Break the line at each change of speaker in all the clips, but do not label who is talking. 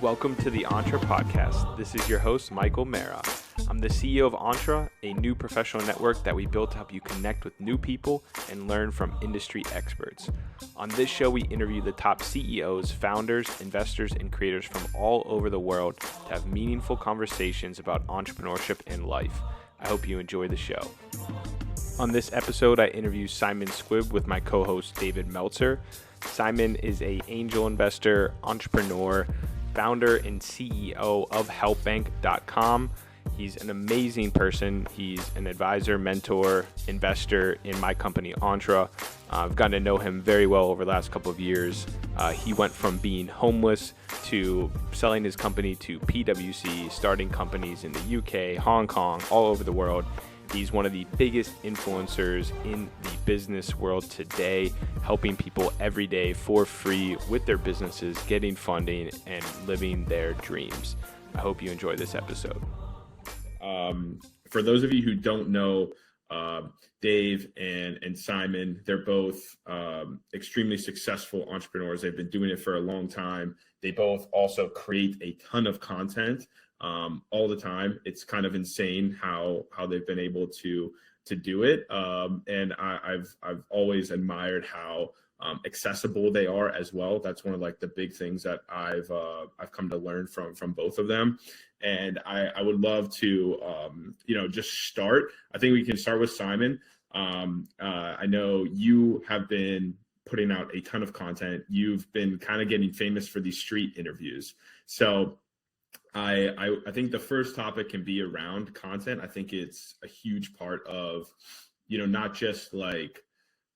Welcome to the Entre Podcast. This is your host, Michael Marra. I'm the CEO of Entre, a new professional network that we built to help you connect with new people and learn from industry experts. On this show, we interview the top CEOs, founders, investors, and creators from all over the world to have meaningful conversations about entrepreneurship and life. I hope you enjoy the show. On this episode, I interview Simon Squibb with my co-host, David Meltzer. Simon is an angel investor, entrepreneur, founder and CEO of HelpBnk.com. He's an amazing person. He's an advisor, mentor, investor in my company, Entre. I've gotten to know him very well over the last couple of years. He went from being homeless to selling his company to PwC, starting companies in the UK, Hong Kong, all over the world. He's one of the biggest influencers in the business world today, helping people every day for free with their businesses, getting funding, and living their dreams. I hope you enjoy this episode. For those of you who don't know, Dave and Simon, they're both extremely successful entrepreneurs. They've been doing it for a long time. They both also create a ton of content all the time. It's kind of insane how they've been able to do it. And I've always admired how accessible they are as well. That's one of like the big things that I've come to learn from both of them. And I would love to just start. I think we can start with Simon. I know you have been putting out a ton of content. You've been kind of getting famous for these street interviews. So I think the first topic can be around content. I think it's a huge part of, not just like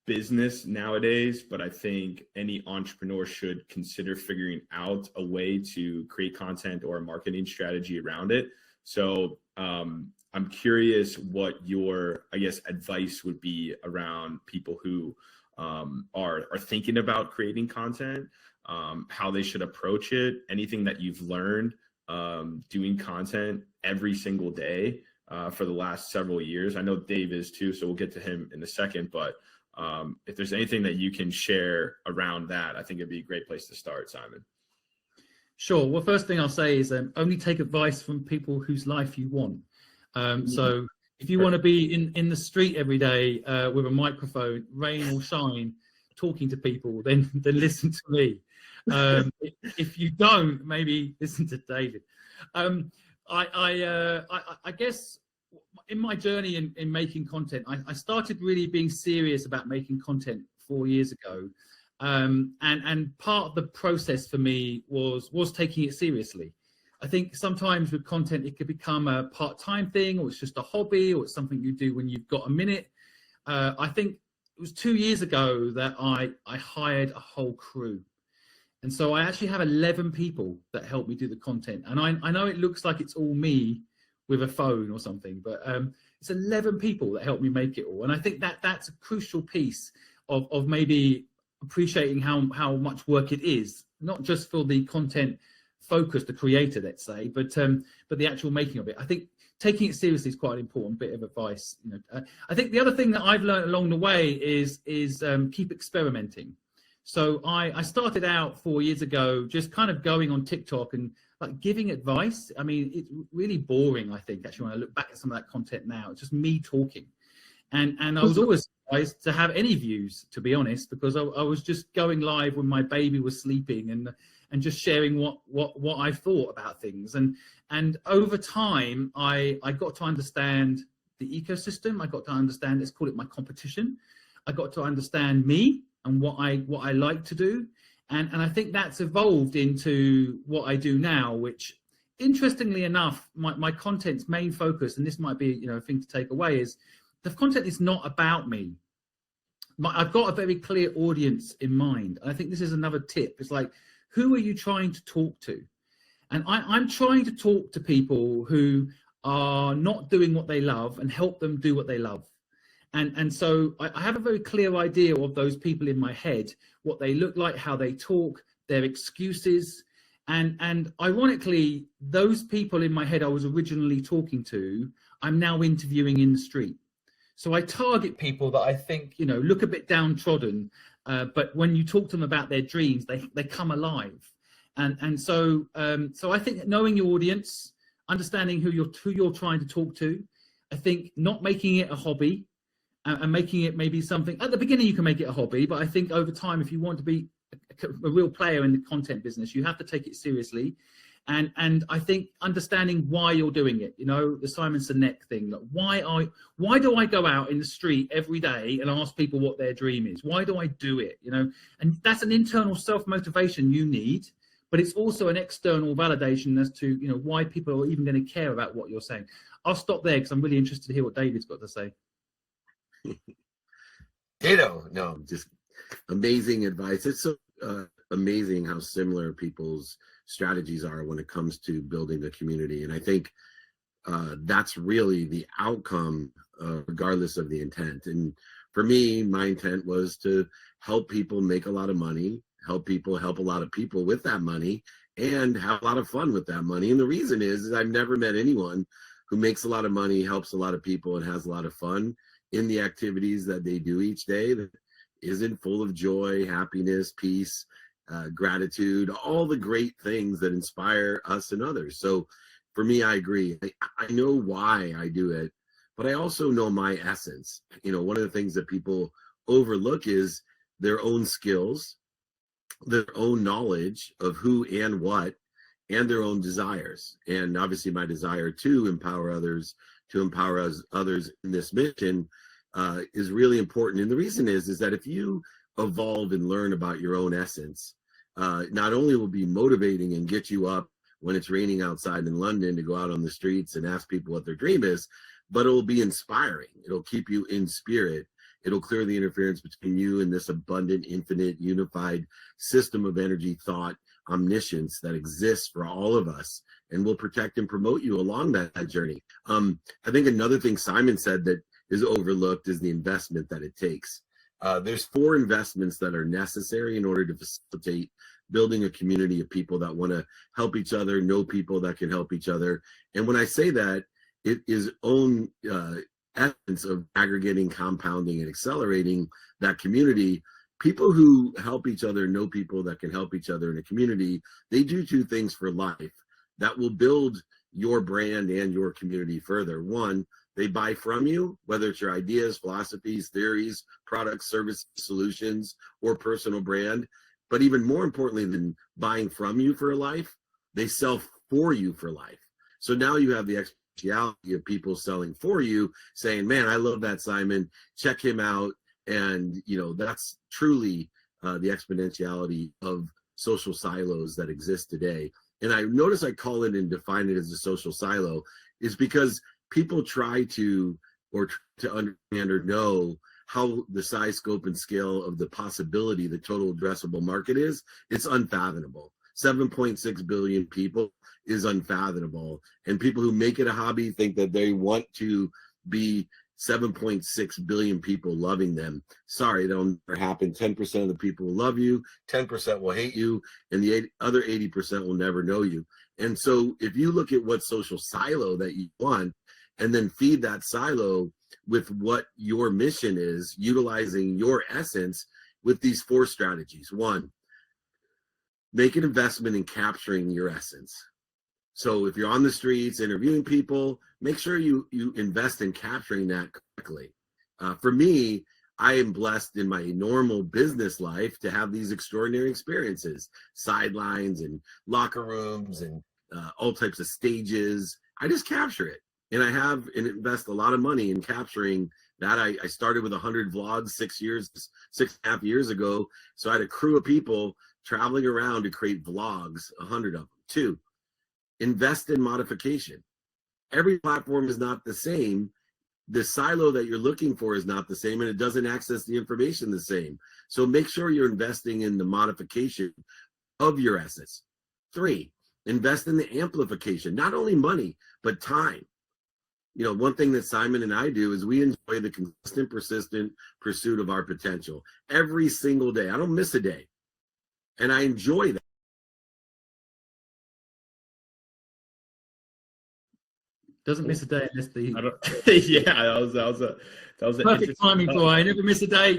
business nowadays, but I think any entrepreneur should consider figuring out a way to create content or a marketing strategy around it. So I'm curious what your, advice would be around people who are thinking about creating content, how they should approach it, anything that you've learned doing content every single day for the last several years. I know Dave is too, so we'll get to him in a second, but if there's anything that you can share around that, I think it'd be a great place to start, Simon.
Sure. Well, first thing I'll say is only take advice from people whose life you want. So if you want to be in the street every day with a microphone, rain or shine, talking to people, then listen to me. If you don't, maybe listen to David. I guess in my journey in making content, I started really being serious about making content 4 years ago. And part of the process for me was taking it seriously. I think sometimes with content, it could become a part-time thing, or it's just a hobby, or it's something you do when you've got a minute. I think it was 2 years ago that I hired a whole crew. And so I actually have 11 people that help me do the content. And I know it looks like it's all me with a phone or something, but it's 11 people that help me make it all. And I think that's a crucial piece of maybe appreciating how much work it is, not just for the content focus, the creator, let's say, but the actual making of it. I think taking it seriously is quite an important bit of advice. I think the other thing that I've learned along the way is keep experimenting. So I started out 4 years ago just kind of going on TikTok and like giving advice. I mean, it's really boring, I think, actually, when I look back at some of that content now. It's just me talking. And I was always surprised to have any views, to be honest, because I was just going live when my baby was sleeping and just sharing what I thought about things. And over time, I got to understand the ecosystem. I got to understand, let's call it my competition. I got to understand me and what I like to do. And I think that's evolved into what I do now, which interestingly enough, my content's main focus, and this might be a thing to take away, is the content is not about me. I've got a very clear audience in mind. And I think this is another tip. It's like, who are you trying to talk to? And I'm trying to talk to people who are not doing what they love and help them do what they love. And so I have a very clear idea of those people in my head, what they look like, how they talk, their excuses. And ironically, those people in my head I was originally talking to, I'm now interviewing in the street. So I target people that I think, look a bit downtrodden, but when you talk to them about their dreams, they come alive. And so I think knowing your audience, understanding who you're trying to talk to, I think not making it a hobby and making it maybe something. At the beginning, you can make it a hobby, but I think over time, if you want to be a real player in the content business, you have to take it seriously. And I think understanding why you're doing it, the Simon Sinek thing. Like why do I go out in the street every day and ask people what their dream is? Why do I do it? And that's an internal self-motivation you need, but it's also an external validation as to why people are even going to care about what you're saying. I'll stop there because I'm really interested to hear what David's got to say.
Ditto. No, just amazing advice. It's so amazing how similar people's strategies are when it comes to building a community. And I think that's really the outcome, regardless of the intent. And for me, my intent was to help people make a lot of money, help a lot of people with that money, and have a lot of fun with that money. And the reason is I've never met anyone who makes a lot of money, helps a lot of people, and has a lot of fun in the activities that they do each day that isn't full of joy, happiness, peace, gratitude, all the great things that inspire us and others. So for me, I agree. I know why I do it, but I also know my essence. One of the things that people overlook is their own skills, their own knowledge of who and what, and their own desires. And obviously my desire to empower others, others in this mission is really important. And the reason is that if you evolve and learn about your own essence, not only will be motivating and get you up when it's raining outside in London to go out on the streets and ask people what their dream is, but it will be inspiring. It'll keep you in spirit. It'll clear the interference between you and this abundant, infinite, unified system of energy, thought, omniscience that exists for all of us, and will protect and promote you along that journey. I think another thing Simon said that is overlooked is the investment that it takes. There's 4 investments that are necessary in order to facilitate building a community of people that want to help each other, know people that can help each other. And when I say that, it is own essence of aggregating, compounding, and accelerating that community. People who help each other, know people that can help each other in a community, they do 2 things for life that will build your brand and your community further. One, they buy from you, whether it's your ideas, philosophies, theories, products, services, solutions, or personal brand. But even more importantly than buying from you for life, they sell for you for life. So now you have the exponentiality of people selling for you, saying, man, I love that Simon, check him out. And, that's truly the exponentiality of social silos that exist today. And I notice I call it and define it as a social silo is because people try to understand or know how the size, scope, and scale of the possibility, the total addressable market is. It's unfathomable. 7.6 billion people is unfathomable. And people who make it a hobby think that they want to be 7.6 billion people loving them. Sorry, that'll never happen. 10% of the people will love you, 10% will hate you, and the other 80% will never know you. And so if you look at what social silo that you want, and then feed that silo with what your mission is, utilizing your essence with these 4 strategies. 1, make an investment in capturing your essence. So if you're on the streets interviewing people, make sure you invest in capturing that correctly. For me, I am blessed in my normal business life to have these extraordinary experiences, sidelines and locker rooms and all types of stages. I just capture it. And I have and invest a lot of money in capturing that. I started with 100 vlogs 6.5 years ago. So I had a crew of people traveling around to create vlogs, 100 of them. 2, invest in modification. Every platform is not the same. The silo that you're looking for is not the same, and it doesn't access the information the same. So make sure you're investing in the modification of your assets. 3, invest in the amplification, not only money, but time. One thing that Simon and I do is we enjoy the consistent, persistent pursuit of our potential every single day. I don't miss a day. And I enjoy that.
Doesn't miss a day unless the
Yeah, that was
perfect timing for I never miss a day.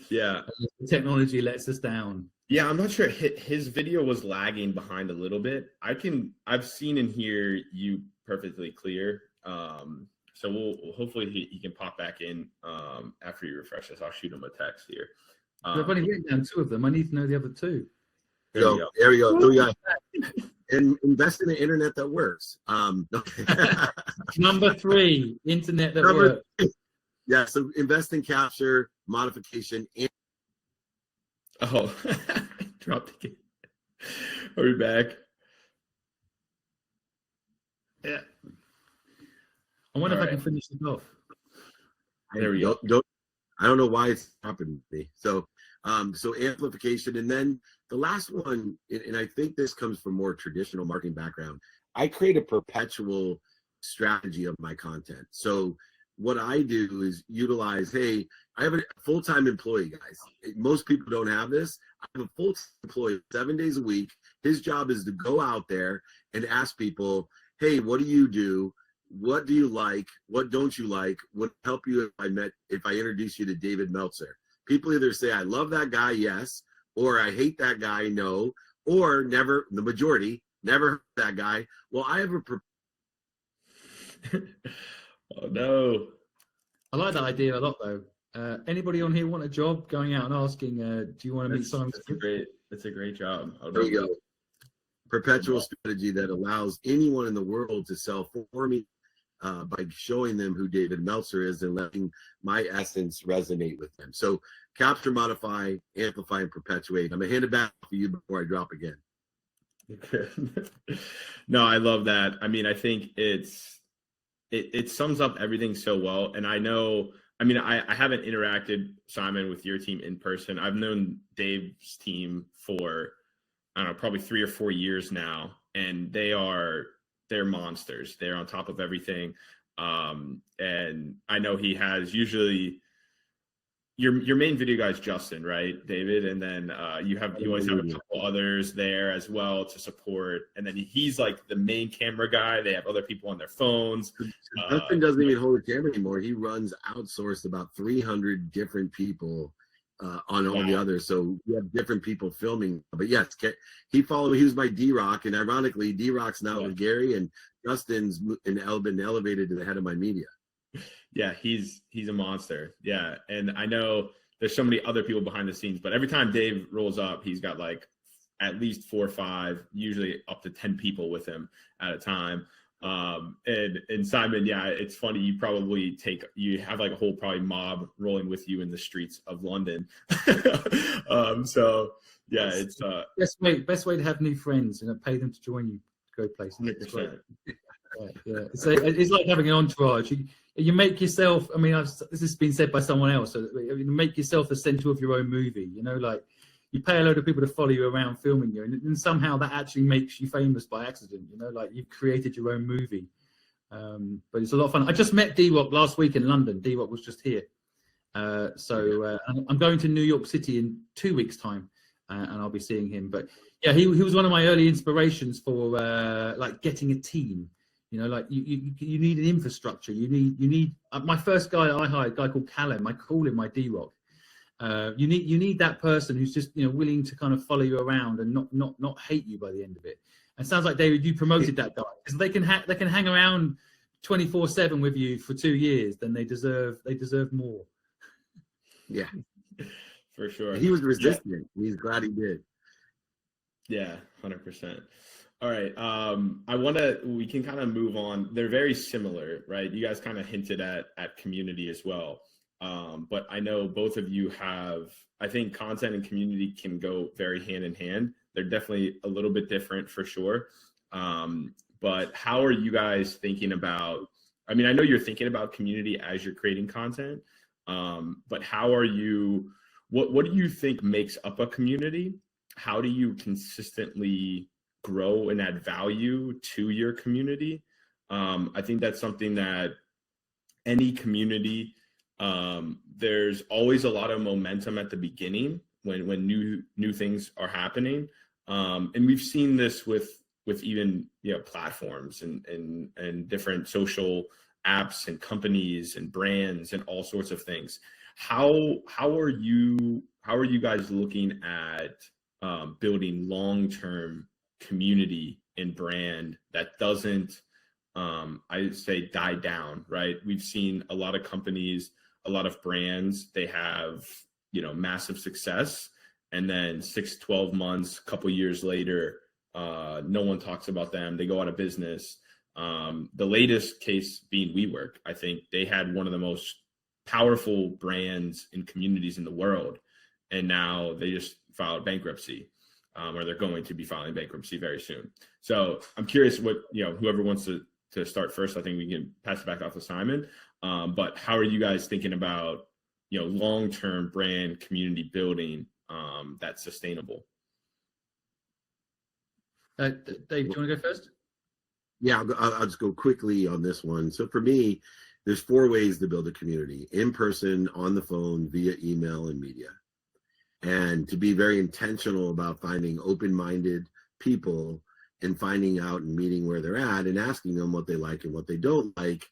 Yeah.
The technology lets us down.
Yeah, I'm not sure. His video was lagging behind a little bit. I've seen and hear you perfectly clear. So we'll hopefully he can pop back in after you refresh this. I'll shoot him a text here.
I've only written down 2 of them. I need to know the other 2.
There we go. So, yeah. And invest in an internet that works.
Number 3, internet that works.
Yeah, so invest in capture, modification, and
oh, dropped again. Are we back?
Yeah. I wonder if I can finish it off.
There we go.
I don't know why it's happening to me. So amplification, and then the last one, and I think this comes from more traditional marketing background. I create a perpetual strategy of my content. So what I do is utilize, hey, I have a full-time employee, guys. Most people don't have this. I have a full-time employee 7 days a week. His job is to go out there and ask people, hey, what do you do? What do you like? What don't you like? What help you if I introduce you to David Meltzer? People either say, I love that guy, yes, or I hate that guy, no, or never, the majority, never heard that guy. Well, I have
oh, no.
I like that idea a lot, though. Anybody on here want a job going out and asking, do you want to meet Simon Squibb?
That's a great job.
There you go. Perpetual strategy that allows anyone in the world to sell for me by showing them who David Meltzer is and letting my essence resonate with them. So capture, modify, amplify, and perpetuate. I'm going to hand it back to you before I drop again.
No, I love that. I mean, I think it sums up everything so well. And I know, I mean, I haven't interacted, Simon, with your team in person. I've known Dave's team for, I don't know, probably 3 or 4 years now. And they're monsters. They're on top of everything. And I know he has usually your main video guy is Justin, right, David? And then you always have a couple others there as well to support. And then he's like the main camera guy. They have other people on their phones.
Justin doesn't even hold a camera anymore. He runs outsourced about 300 different people on all the others. So we have different people filming. But yes, he followed me. He was my D-Rock. And ironically, D-Rock's now with Gary, and Justin's been elevated to the head of my media.
Yeah, he's a monster. Yeah, and I know there's so many other people behind the scenes, but every time Dave rolls up, he's got like at least 4 or 5, usually up to 10 people with him at a time. And Simon, yeah, it's funny. You have like a whole probably mob rolling with you in the streets of London. So yeah, it's
best way to have new friends and pay them to join you. Go places.
100%.
Yeah. It's like having an entourage. You make yourself. I mean, this has been said by someone else. So you make yourself the center of your own movie. You know, like you pay a load of people to follow you around filming you, and somehow that actually makes you famous by accident. You know, like you've created your own movie. But it's a lot of fun. I just met D-Rock last week in London. D-Rock was just here. So I'm going to New York City in 2 weeks' time, and I'll be seeing him. But yeah, he was one of my early inspirations for like getting a team. You know, like you need an infrastructure. You need my first guy I hired, a guy called Callum. I call him my D-Rock. You need that person who's just willing to kind of follow you around and not hate you by the end of it. And it sounds like, David, you promoted that guy because they can hang around 24/7 with you for 2 years. Then they deserve more.
Yeah,
for sure.
He was resistant. Yeah. He's glad he did.
Yeah, 100%. All right. We can kind of move on. They're very similar, right? You guys kind of hinted at community as well. But I know both of you have, I think content and community can go very hand in hand. They're definitely a little bit different for sure. But how are you guys thinking about, I mean, I know you're thinking about community as you're creating content, but how are you, what do you think makes up a community? How do you consistently grow and add value to your community? I think that's something that any community, there's always a lot of momentum at the beginning when new things are happening. And we've seen this with even, platforms and different social apps and companies and brands and all sorts of things.
How are you guys looking at building long-term community and brand that doesn't, I'd say, die down, right? We've seen a lot of companies, a lot of brands, they have, massive success, and then 6-12 months, couple years later, no one talks about them. They go out of business. The latest case being WeWork. I think they had one of the most powerful brands and communities in the world, and now they just filed bankruptcy, or they're going to be filing bankruptcy very soon. So I'm curious what, whoever wants to start first. I think we can pass it back off to Simon. But how are you guys thinking about, long-term brand community building that's sustainable?
Dave, do you want to go first?
Yeah, I'll just go quickly on this one. So for me, there's 4 ways to build a community: in person, on the phone, via email, and media. And to be very intentional about finding open-minded people and finding out and meeting where they're at and asking them what they like and what they don't like,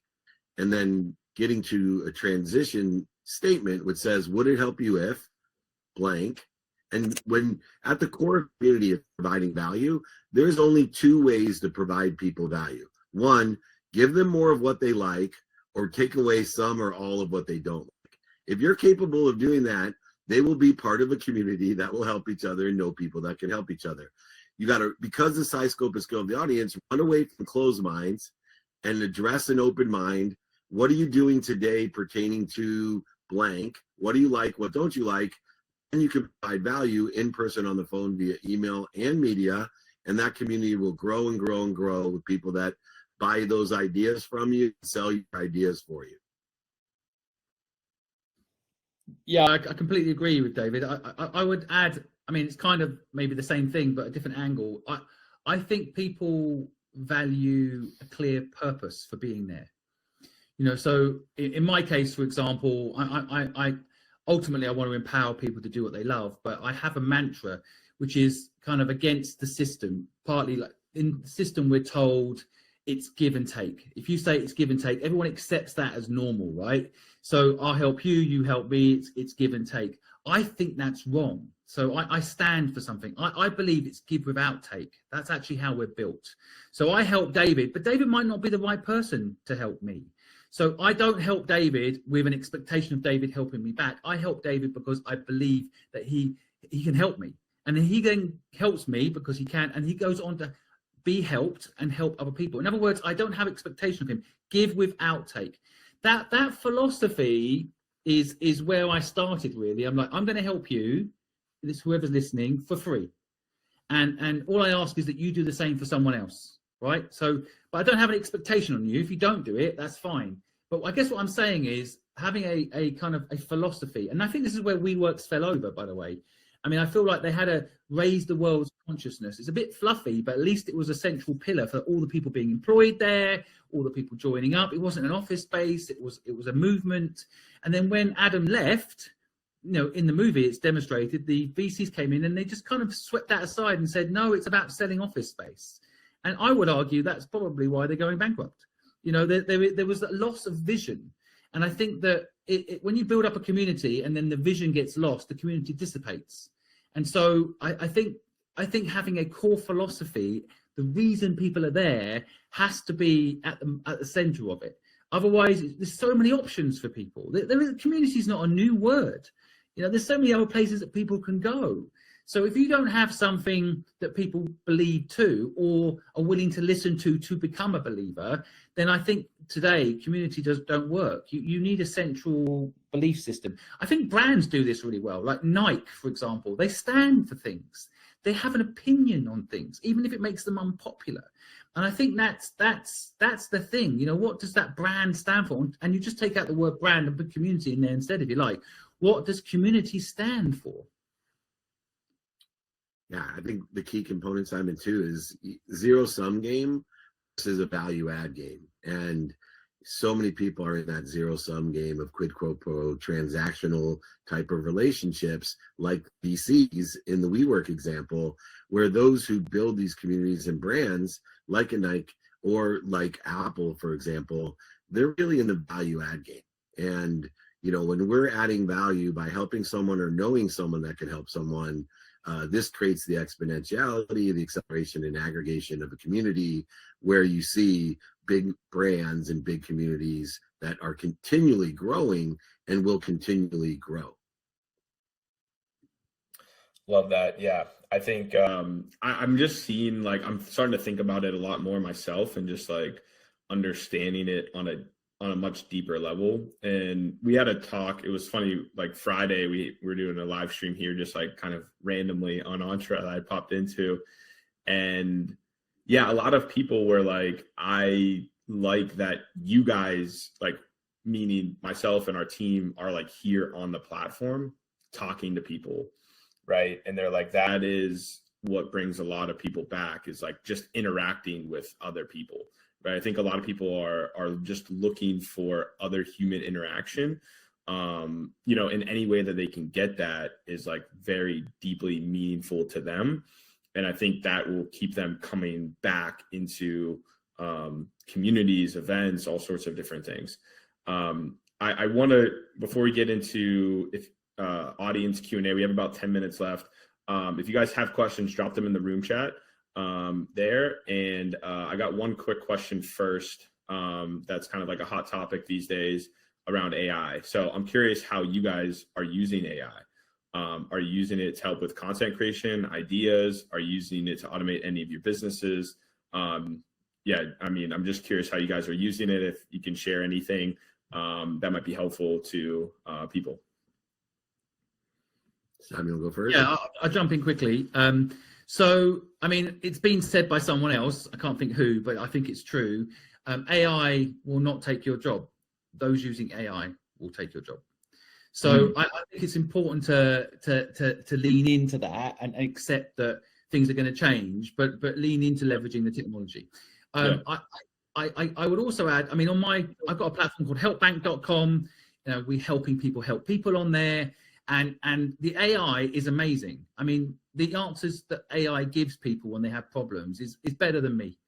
and then getting to a transition statement which says, would it help you if blank? And when at the core of the community of providing value, there's only 2 ways to provide people value. 1, give them more of what they like, or take away some or all of what they don't like. If you're capable of doing that, they will be part of a community that will help each other and know people that can help each other. You got to, because the size, scope, and skill of the audience, run away from closed minds and address an open mind. What are you doing today pertaining to blank? What do you like? What don't you like? And you can provide value in person, on the phone, via email and media. And that community will grow and grow and grow with people that buy those ideas from you, sell your ideas for you.
Yeah, I completely agree with David. I would add, it's kind of maybe the same thing, but a different angle. I think people value a clear purpose for being there. So in my case, for example, I ultimately, I want to empower people to do what they love, but I have a mantra which is kind of against the system. Partly, like in the system, we're told it's give and take. If you say it's give and take, everyone accepts that as normal, right? So I'll help you, you help me, it's give and take. I think that's wrong. So I stand for something. I believe it's give without take. That's actually how we're built. So I help David, but David might not be the right person to help me. So I don't help David with an expectation of David helping me back. I help David because I believe that he can help me. And then he then helps me because he can, and he goes on to be helped and help other people. In other words, I don't have expectation of him. Give without take. That philosophy is where I started, really. I'm like, I'm going to help you, this whoever's listening, for free. And all I ask is that you do the same for someone else, right? So, but I don't have an expectation on you. If you don't do it, that's fine. But I guess what I'm saying is having a kind of a philosophy. And I think this is where WeWorks fell over, by the way. I feel like they had to raise the world's consciousness. It's a bit fluffy, but at least it was a central pillar for all the people being employed there, all the people joining up. It wasn't an office space. It was a movement. And then when Adam left, in the movie, it's demonstrated, the VCs came in and they just kind of swept that aside and said, no, it's about selling office space. And I would argue that's probably why they're going bankrupt. There was a loss of vision. And I think that when you build up a community and then the vision gets lost, the community dissipates. And so I think having a core philosophy, the reason people are there, has to be at the center of it. Otherwise, there's so many options for people. Community is not a new word. There's so many other places that people can go. So if you don't have something that people believe to or are willing to listen to become a believer, then I think today community don't work. You need a central belief system. I think brands do this really well. Like Nike, for example, they stand for things. They have an opinion on things, even if it makes them unpopular. And I think that's the thing. What does that brand stand for? And you just take out the word brand and put community in there instead, if you like. What does community stand for?
Yeah, I think the key component, Simon, too, is zero-sum game versus a value-add game. And so many people are in that zero-sum game of quid pro quo, transactional type of relationships, like VCs in the WeWork example, where those who build these communities and brands, like a Nike or like Apple, for example, they're really in the value-add game. And when we're adding value by helping someone or knowing someone that can help someone, this creates the exponentiality, the acceleration and aggregation of a community where you see big brands and big communities that are continually growing and will continually grow.
Love that. Yeah. I think I'm just seeing, like, I'm starting to think about it a lot more myself and just like understanding it on a much deeper level. And we had a talk, it was funny, like Friday, we were doing a live stream here, just like kind of randomly on Entre that I popped into. And yeah, a lot of people were like, I like that you guys, like, meaning myself and our team, are like here on the platform talking to people, right? And they're like, that is what brings a lot of people back, is like just interacting with other people, right? I think a lot of people are just looking for other human interaction, in any way that they can get that is like very deeply meaningful to them. And I think that will keep them coming back into communities, events, all sorts of different things. I want to, before we get into audience Q&A, we have about 10 minutes left. If you guys have questions, drop them in the room chat there. And I got one quick question first that's kind of like a hot topic these days around AI. So I'm curious how you guys are using AI. Are you using it to help with content creation, ideas? Are you using it to automate any of your businesses? Yeah, I mean, I'm just curious how you guys are using it. If you can share anything that might be helpful to people.
Simon will go first.
Yeah, I'll jump in quickly. So, I mean, it's been said by someone else, I can't think who, but I think it's true. AI will not take your job. Those using AI will take your job. So I think it's important to lean into that and accept that things are going to change, but lean into leveraging the technology. I would also add, I mean, I've got a platform called HelpBnk.com. We're helping people help people on there. And the AI is amazing. I mean, the answers that AI gives people when they have problems is better than me.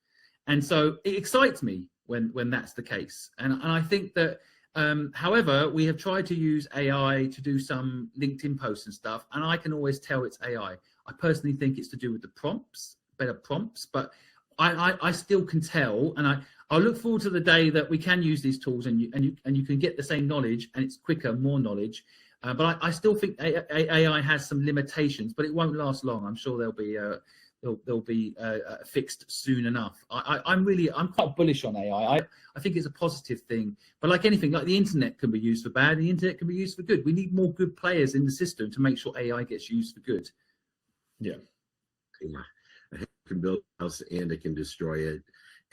And so it excites me when that's the case. And I think that, however, we have tried to use AI to do some LinkedIn posts and stuff, and I can always tell it's AI. I personally think it's to do with the prompts, better prompts, but I still can tell, and I look forward to the day that we can use these tools and you can get the same knowledge and it's quicker, more knowledge. But I still think AI has some limitations, but it won't last long. I'm sure they'll be fixed soon enough. I'm quite bullish on AI. I think it's a positive thing. But like anything, like the internet can be used for bad, the internet can be used for good. We need more good players in the system to make sure AI gets used for good.
Yeah. It can build a house and it can destroy it.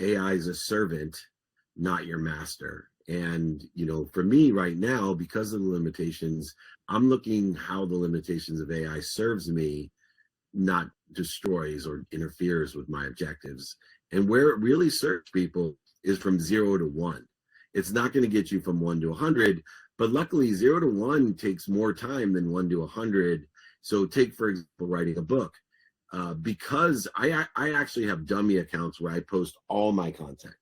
AI is a servant, not your master. And, for me right now, because of the limitations, I'm looking how the limitations of AI serves me, not destroys or interferes with my objectives. And where it really serves people is from 0 to 1. It's not going to get you from 1 to 100, but luckily 0 to 1 takes more time than 1 to 100. So take, for example, writing a book. Because I actually have dummy accounts where I post all my content.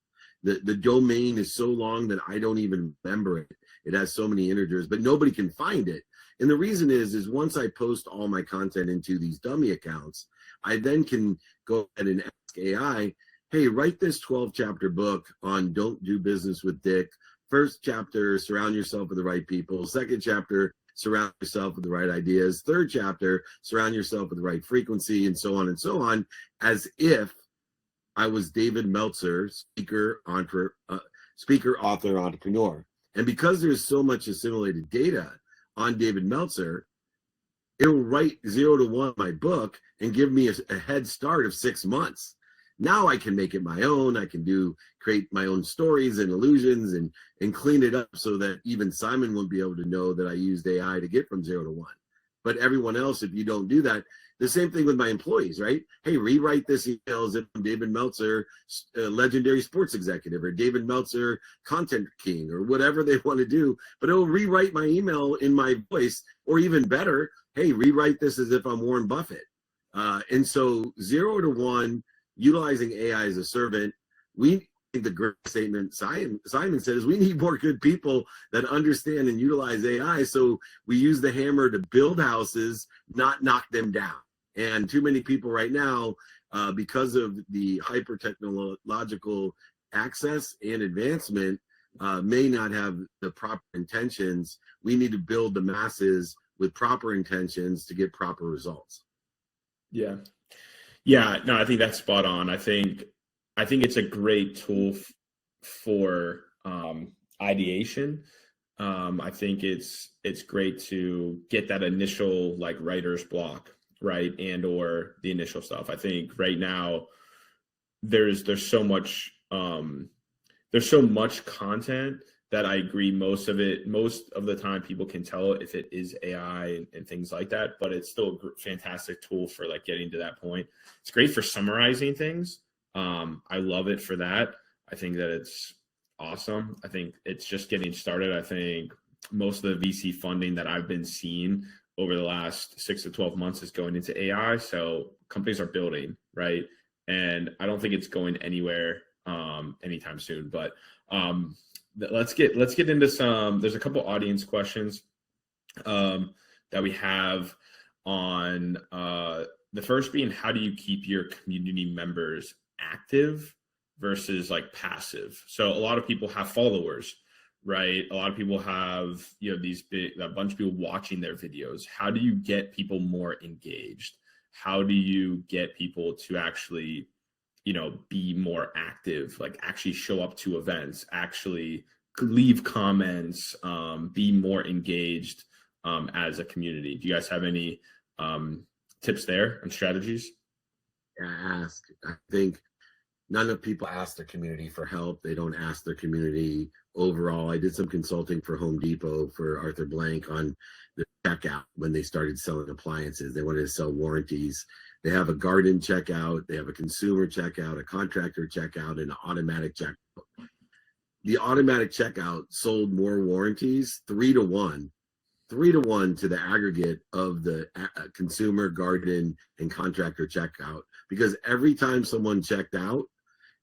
The domain is so long that I don't even remember it. It has so many integers, but nobody can find it. And the reason is once I post all my content into these dummy accounts, I then can go ahead and ask AI, hey, write this 12-chapter book on don't do business with Dick. First chapter, surround yourself with the right people. Second chapter, surround yourself with the right ideas. Third chapter, surround yourself with the right frequency, and so on, as if I was David Meltzer, speaker, author, entrepreneur. And because there's so much assimilated data on David Meltzer, it will write 0 to 1 my book and give me a head start of 6 months. Now I can make it my own. I can create my own stories and illusions and clean it up so that even Simon won't be able to know that I used AI to get from 0 to 1. But everyone else, if you don't do that, the same thing with my employees, right? Hey, rewrite this email as if I'm David Meltzer, legendary sports executive, or David Meltzer, content king, or whatever they want to do. But it will rewrite my email in my voice, or even better, hey, rewrite this as if I'm Warren Buffett. And so 0 to 1, utilizing AI as a servant, think the great statement Simon said is we need more good people that understand and utilize AI. So we use the hammer to build houses, not knock them down. And too many people right now, because of the hyper technological access and advancement, may not have the proper intentions. We need to build the masses with proper intentions to get proper results.
Yeah. No, I think that's spot on. I think it's a great tool for ideation. I think it's great to get that initial like writer's block, right, and or the initial stuff. I think right now there's so much content that I agree most of the time people can tell if it is AI and things like that, but it's still a fantastic tool for like getting to that point. It's great for summarizing things. I love it for that. I think that it's awesome. I think it's just getting started. I think most of the VC funding that I've been seeing over the last 6 to 12 months is going into AI. So companies are building, right? And I don't think it's going anywhere anytime soon, but let's get into some. There's a couple audience questions that we have on the first being, how do you keep your community members active versus like passive? So a lot of people have followers, right? A lot of people have, a bunch of people watching their videos. How do you get people more engaged? How do you get people to actually, be more active, like actually show up to events, actually leave comments, be more engaged as a community? Do you guys have any tips there and strategies?
I think none of people ask their community for help. They don't ask their community overall. I did some consulting for Home Depot for Arthur Blank on the checkout when they started selling appliances. They wanted to sell warranties. They have a garden checkout, they have a consumer checkout, a contractor checkout, and an automatic checkout. The automatic checkout sold more warranties 3-to-1 to the aggregate of the consumer, garden, and contractor checkout, because every time someone checked out,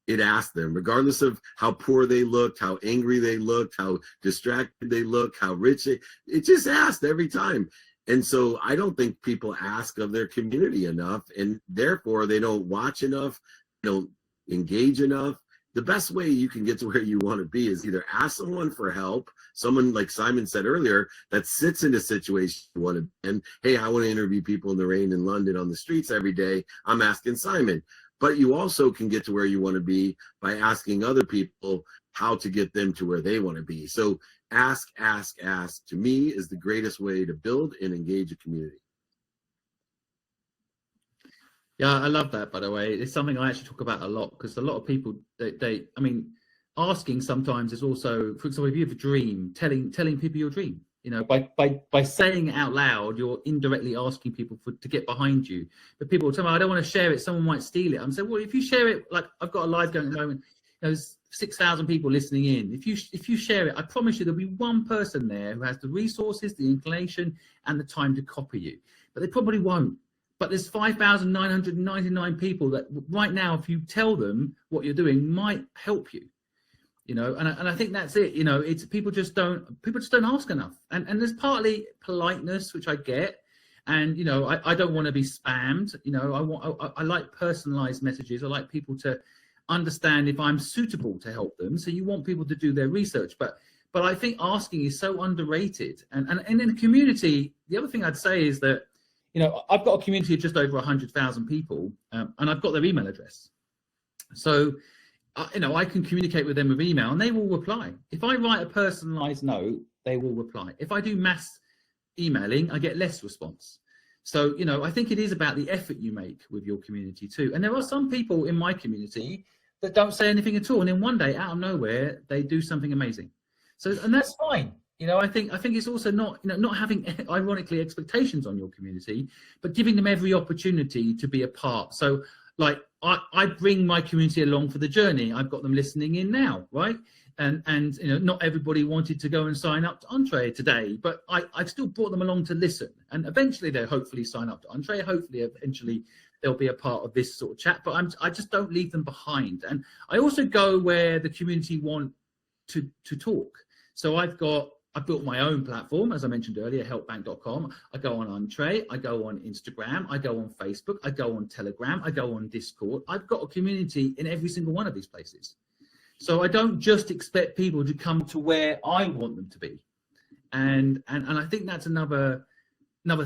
it asked them, regardless of how poor they looked, how angry they looked, how distracted they looked, how rich it just asked every time. And so I don't think people ask of their community enough, and therefore they don't watch enough, don't engage enough. The best way you can get to where you want to be is either ask someone for help, someone like Simon said earlier, that sits in a situation you want to be in. Hey, I want to interview people in the rain in London on the streets every day. I'm asking Simon. But you also can get to where you want to be by asking other people how to get them to where they want to be. So ask, to me, is the greatest way to build and engage a community.
Yeah, I love that, by the way. It's something I actually talk about a lot, because a lot of people, asking sometimes is also, for example, if you have a dream, telling people your dream. By saying it out loud, you're indirectly asking people to get behind you. But people will tell me, I don't want to share it, someone might steal it. I'm saying, well, if you share it, like I've got a live going at the moment, there's 6,000 people listening in. If you share it, I promise you there'll be one person there who has the resources, the inclination, and the time to copy you. But they probably won't. But there's 5,999 people that right now, if you tell them what you're doing, might help you. And I think that's it. It's people just don't ask enough. And there's partly politeness, which I get. And, I don't want to be spammed. I like personalized messages. I like people to understand if I'm suitable to help them. So you want people to do their research. But I think asking is so underrated. And in the community, the other thing I'd say is that, I've got a community of just over 100,000 people, and I've got their email address. So, I can communicate with them with email and they will reply. If I write a personalized note, they will reply. If I do mass emailing, I get less response. So, I think it is about the effort you make with your community too. And there are some people in my community that don't say anything at all. And then one day, out of nowhere, they do something amazing. So, and that's fine. I think it's also not having, ironically, expectations on your community, but giving them every opportunity to be a part. So, like, I bring my community along for the journey. I've got them listening in now, right? And not everybody wanted to go and sign up to Entre today, but I've still brought them along to listen. And eventually they'll hopefully sign up to Entre. Hopefully eventually they'll be a part of this sort of chat, but I just don't leave them behind. And I also go where the community want to talk. So I built my own platform, as I mentioned earlier, HelpBnk.com. I go on Entre, I go on Instagram, I go on Facebook, I go on Telegram, I go on Discord. I've got a community in every single one of these places. So I don't just expect people to come to where I want them to be. And I think that's another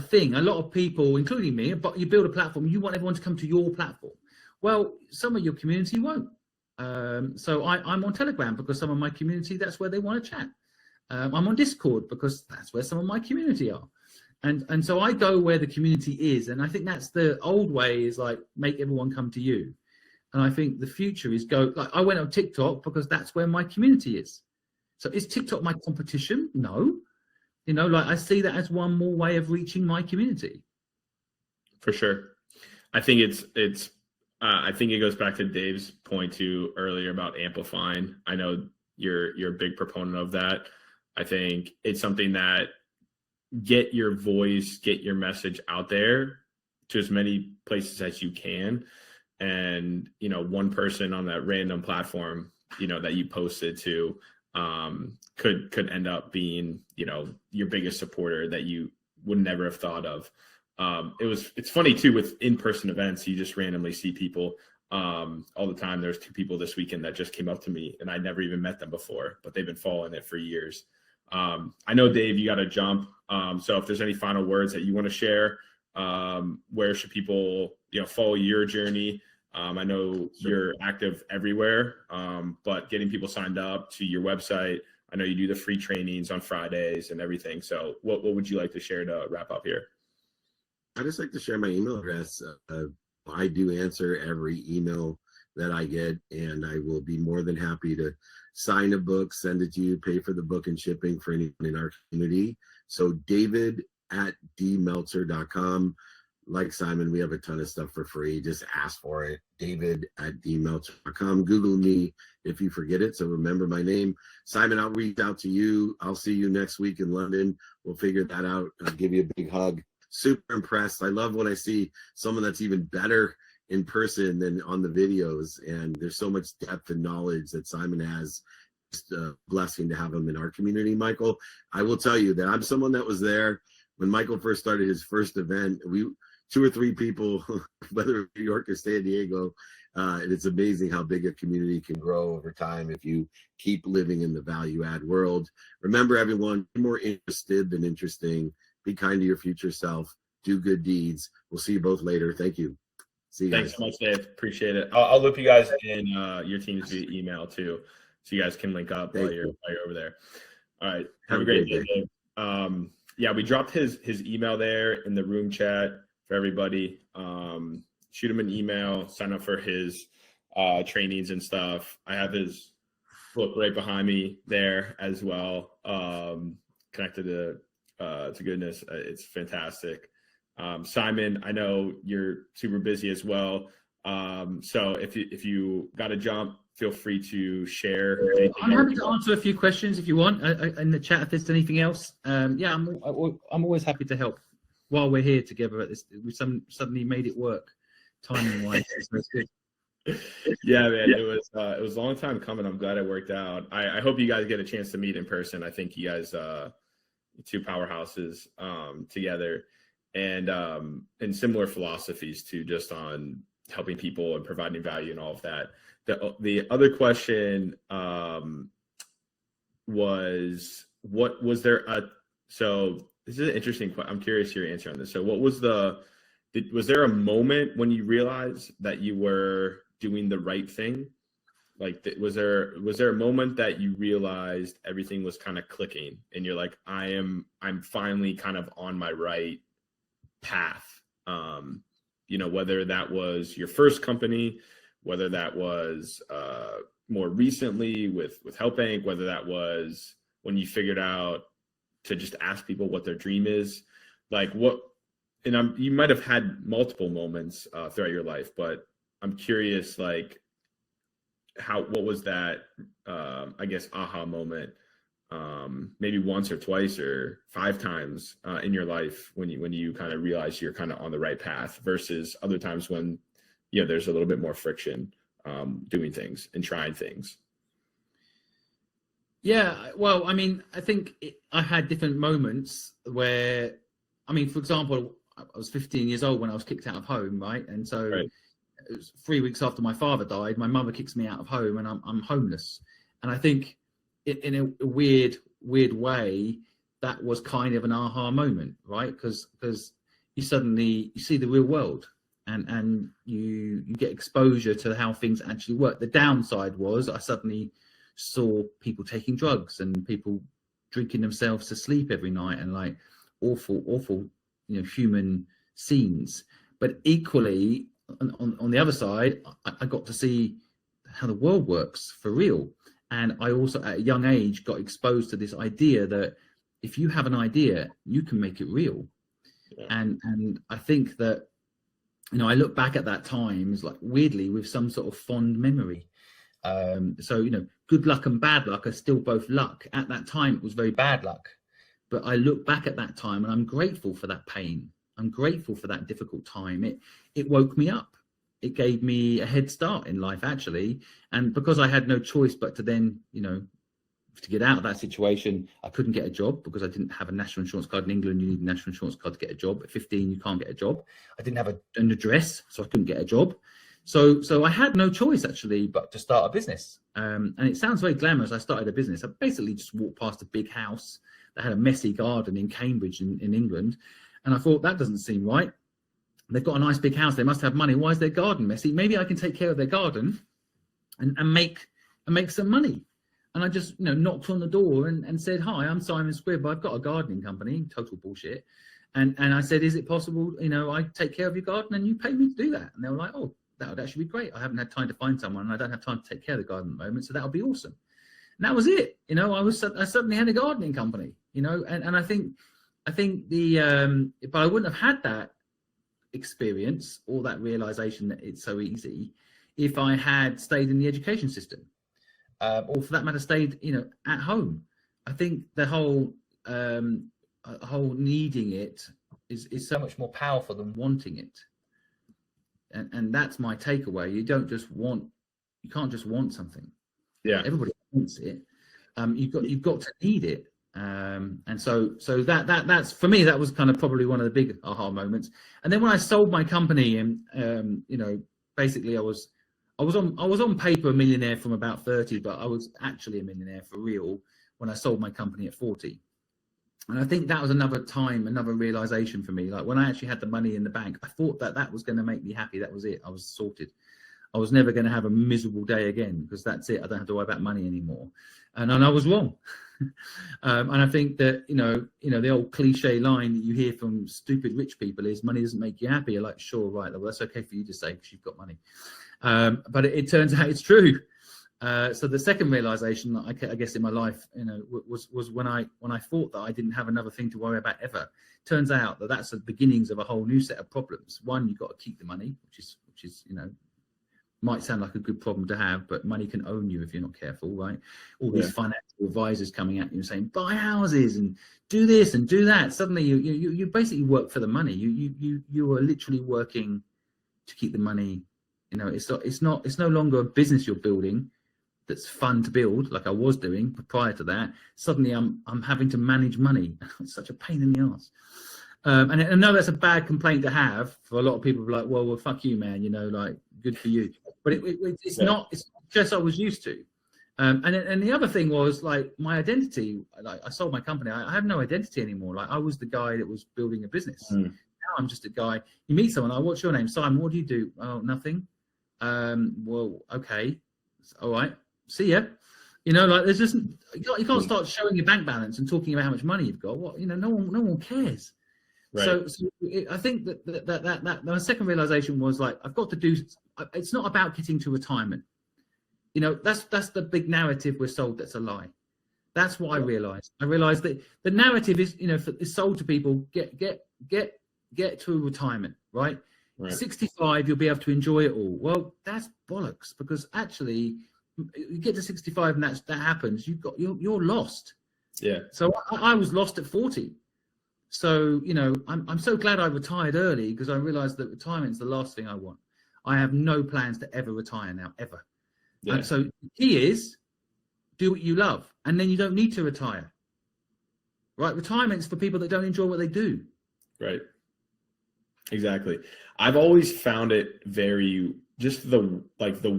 thing. A lot of people, including me, but you build a platform, you want everyone to come to your platform. Well, some of your community won't. So I'm on Telegram because some of my community, that's where they want to chat. I'm on Discord because that's where some of my community are. And so I go where the community is. And I think that's the old way, is like, make everyone come to you. And I think the future is I went on TikTok because that's where my community is. So is TikTok my competition? No. I see that as one more way of reaching my community.
For sure. I think I think it goes back to Dave's point too earlier about amplifying. I know you're a big proponent of that. I think it's something that get your voice, get your message out there to as many places as you can. And, one person on that random platform, that you posted to, could end up being, your biggest supporter that you would never have thought of. It's funny too, with in-person events, you just randomly see people all the time. There's 2 people this weekend that just came up to me and I never even met them before, but they've been following it for years. I know, Dave, you got to jump. So if there's any final words that you want to share, where should people, follow your journey? I know you're active everywhere, but getting people signed up to your website. I know you do the free trainings on Fridays and everything. So what would you like to share to wrap up here?
I just like to share my email address. I do answer every email that I get, and I will be more than happy to sign a book, send it to you, pay for the book and shipping for anyone in our community. So david@dmeltzer.com. Like Simon, we have a ton of stuff for free. Just ask for it. david@dmeltzer.com. Google me if you forget it. So remember my name. Simon, I'll reach out to you. I'll see you next week in London. We'll figure that out. I'll give you a big hug. Super impressed. I love when I see someone that's even better in person than on the videos. And there's so much depth and knowledge that Simon has. It's a blessing to have him in our community, Michael. I will tell you that I'm someone that was there when Michael first started his first event. 2 or 3 people, whether New York or San Diego, and it's amazing how big a community can grow over time if you keep living in the value-add world. Remember, everyone, be more interested than interesting. Be kind to your future self. Do good deeds. We'll see you both later. Thank you. See you guys.
Thanks so much, Dave. Appreciate it. I'll loop you guys in your teams via email too, so you guys can link up while you're over there. All right. Have a great day, Dave. Yeah, we dropped his email there in the room chat for everybody. Shoot him an email, sign up for his trainings and stuff. I have his book right behind me there as well. Connected to goodness. It's fantastic. Simon, I know you're super busy as well. So if you got to jump, feel free to share.
I'm happy to answer a few questions if you want in the chat, if there's anything else. Yeah, I'm always happy to help while we're here together at this. We suddenly made it work timing wise. So it's good.
Yeah, man, it was a long time coming. I'm glad it worked out. I hope you guys get a chance to meet in person. I think you guys 2 powerhouses together, and similar philosophies too, just on helping people and providing value and all of that. The other question was, what was there so this is an interesting question. I'm curious your answer on this. So what was was there a moment when you realized that you were doing the right thing? Like, was there a moment that you realized everything was kind of clicking and you're like, I'm finally kind of on my right path? Whether that was your first company, whether that was more recently with HelpBnk, whether that was when you figured out to just ask people what their dream is, like what, and you might have had multiple moments throughout your life, but I'm curious, like, what was that, I guess, aha moment maybe once or twice or 5 times in your life when you kind of realize you're kind of on the right path, versus other times when, you know, there's a little bit more friction doing things and trying things?
Yeah, well, I mean, I think I had different moments where, I mean, for example, I was 15 years old when I was kicked out of home, right? And so
Right.
It was 3 weeks after my father died, my mother kicks me out of home and I'm homeless. And I think in a weird way, that was kind of an aha moment, right? Because you see the real world and you get exposure to how things actually work. The downside was I suddenly saw people taking drugs and people drinking themselves to sleep every night, and like awful, you know, human scenes. But equally, on the other side, I got to see how the world works for real. And I also, at a young age, got exposed to this idea that if you have an idea, you can make it real. Yeah. And I think that, you know, I look back at that time as like weirdly with some sort of fond memory. So, you know, good luck and bad luck are still both luck. At that time, it was very bad luck. But I look back at that time and I'm grateful for that pain. I'm grateful for that difficult time. It woke me up. It gave me a head start in life, actually. And because I had no choice but to then, you know, to get out of that situation, I couldn't get a job because I didn't have a national insurance card. In England, you need a national insurance card to get a job. At 15, you can't get a job. I didn't have an address, so I couldn't get a job. So I had no choice, actually, but to start a business. And it sounds very glamorous. I started a business. I basically just walked past a big house that had a messy garden in Cambridge in England. And I thought, that doesn't seem right. They've got a nice big house. They must have money. Why is their garden messy? Maybe I can take care of their garden and make some money. And I just, you know, knocked on the door and said, hi, I'm Simon Squibb. I've got a gardening company. Total bullshit. And I said, is it possible, you know, I take care of your garden and you pay me to do that? And they were like, oh, that would actually be great. I haven't had time to find someone and I don't have time to take care of the garden at the moment. So that would be awesome. And that was it. You know, I suddenly had a gardening company, you know, and I think but I wouldn't have had that experience or that realization that it's so easy if I had stayed in the education system, or for that matter, stayed, you know, at home. I think the whole needing it is so much more powerful than wanting it. And that's my takeaway. You can't just want something.
Yeah.
Everybody wants it. You've got to need it. And so that's for me, that was kind of probably one of the big aha moments. And then when I sold my company, and you know, basically I was on paper a millionaire from about 30, but I was actually a millionaire for real when I sold my company at 40. And I think that was another realization for me. Like when I actually had the money in the bank, I thought that was going to make me happy. That was it. I was sorted. I was never going to have a miserable day again because that's it. I don't have to worry about money anymore. And I was wrong. And I think that, you know, the old cliche line that you hear from stupid rich people is money doesn't make you happy. You're like, sure, right. Well, that's okay for you to say because you've got money. But it turns out it's true. So the second realization, I guess, in my life, you know, was when I thought that I didn't have another thing to worry about ever. Turns out that that's the beginnings of a whole new set of problems. One, you've got to keep the money, which is you know, might sound like a good problem to have, but money can own you if you're not careful, right? All these financial advisors coming at you and saying, buy houses and do this and do that. Suddenly you basically work for the money. You are literally working to keep the money. You know, it's no longer a business you're building that's fun to build like I was doing prior to that. Suddenly I'm having to manage money. It's such a pain in the ass. And I know that's a bad complaint to have for a lot of people. Like, well, fuck you, man. You know, like, good for you. But it's not. It's just I was used to. And the other thing was like my identity. Like I sold my company. I have no identity anymore. Like I was the guy that was building a business. Now I'm just a guy. You meet someone. What's your name? Simon. What do you do? Oh, nothing. Well, okay. All right. See ya. You know, like there's just you can't start showing your bank balance and talking about how much money you've got. What, you know, no one cares. Right. So I think that my second realization was like, I've got to do. It's not about getting to retirement. You know, that's the big narrative we're sold. That's a lie. That's what I realized. I realized that the narrative is, you know, is sold to people. Get to retirement, right? 65, you'll be able to enjoy it all. Well, that's bollocks, because actually, you get to 65 and that happens. You're lost.
Yeah.
So I was lost at 40. So, you know, I'm so glad I retired early, because I realized that retirement is the last thing I want. I have no plans to ever retire now, ever.
Yeah.
And so the key is do what you love, and then you don't need to retire. Right? Retirement's for people that don't enjoy what they do.
Right. Exactly. I've always found it very, just the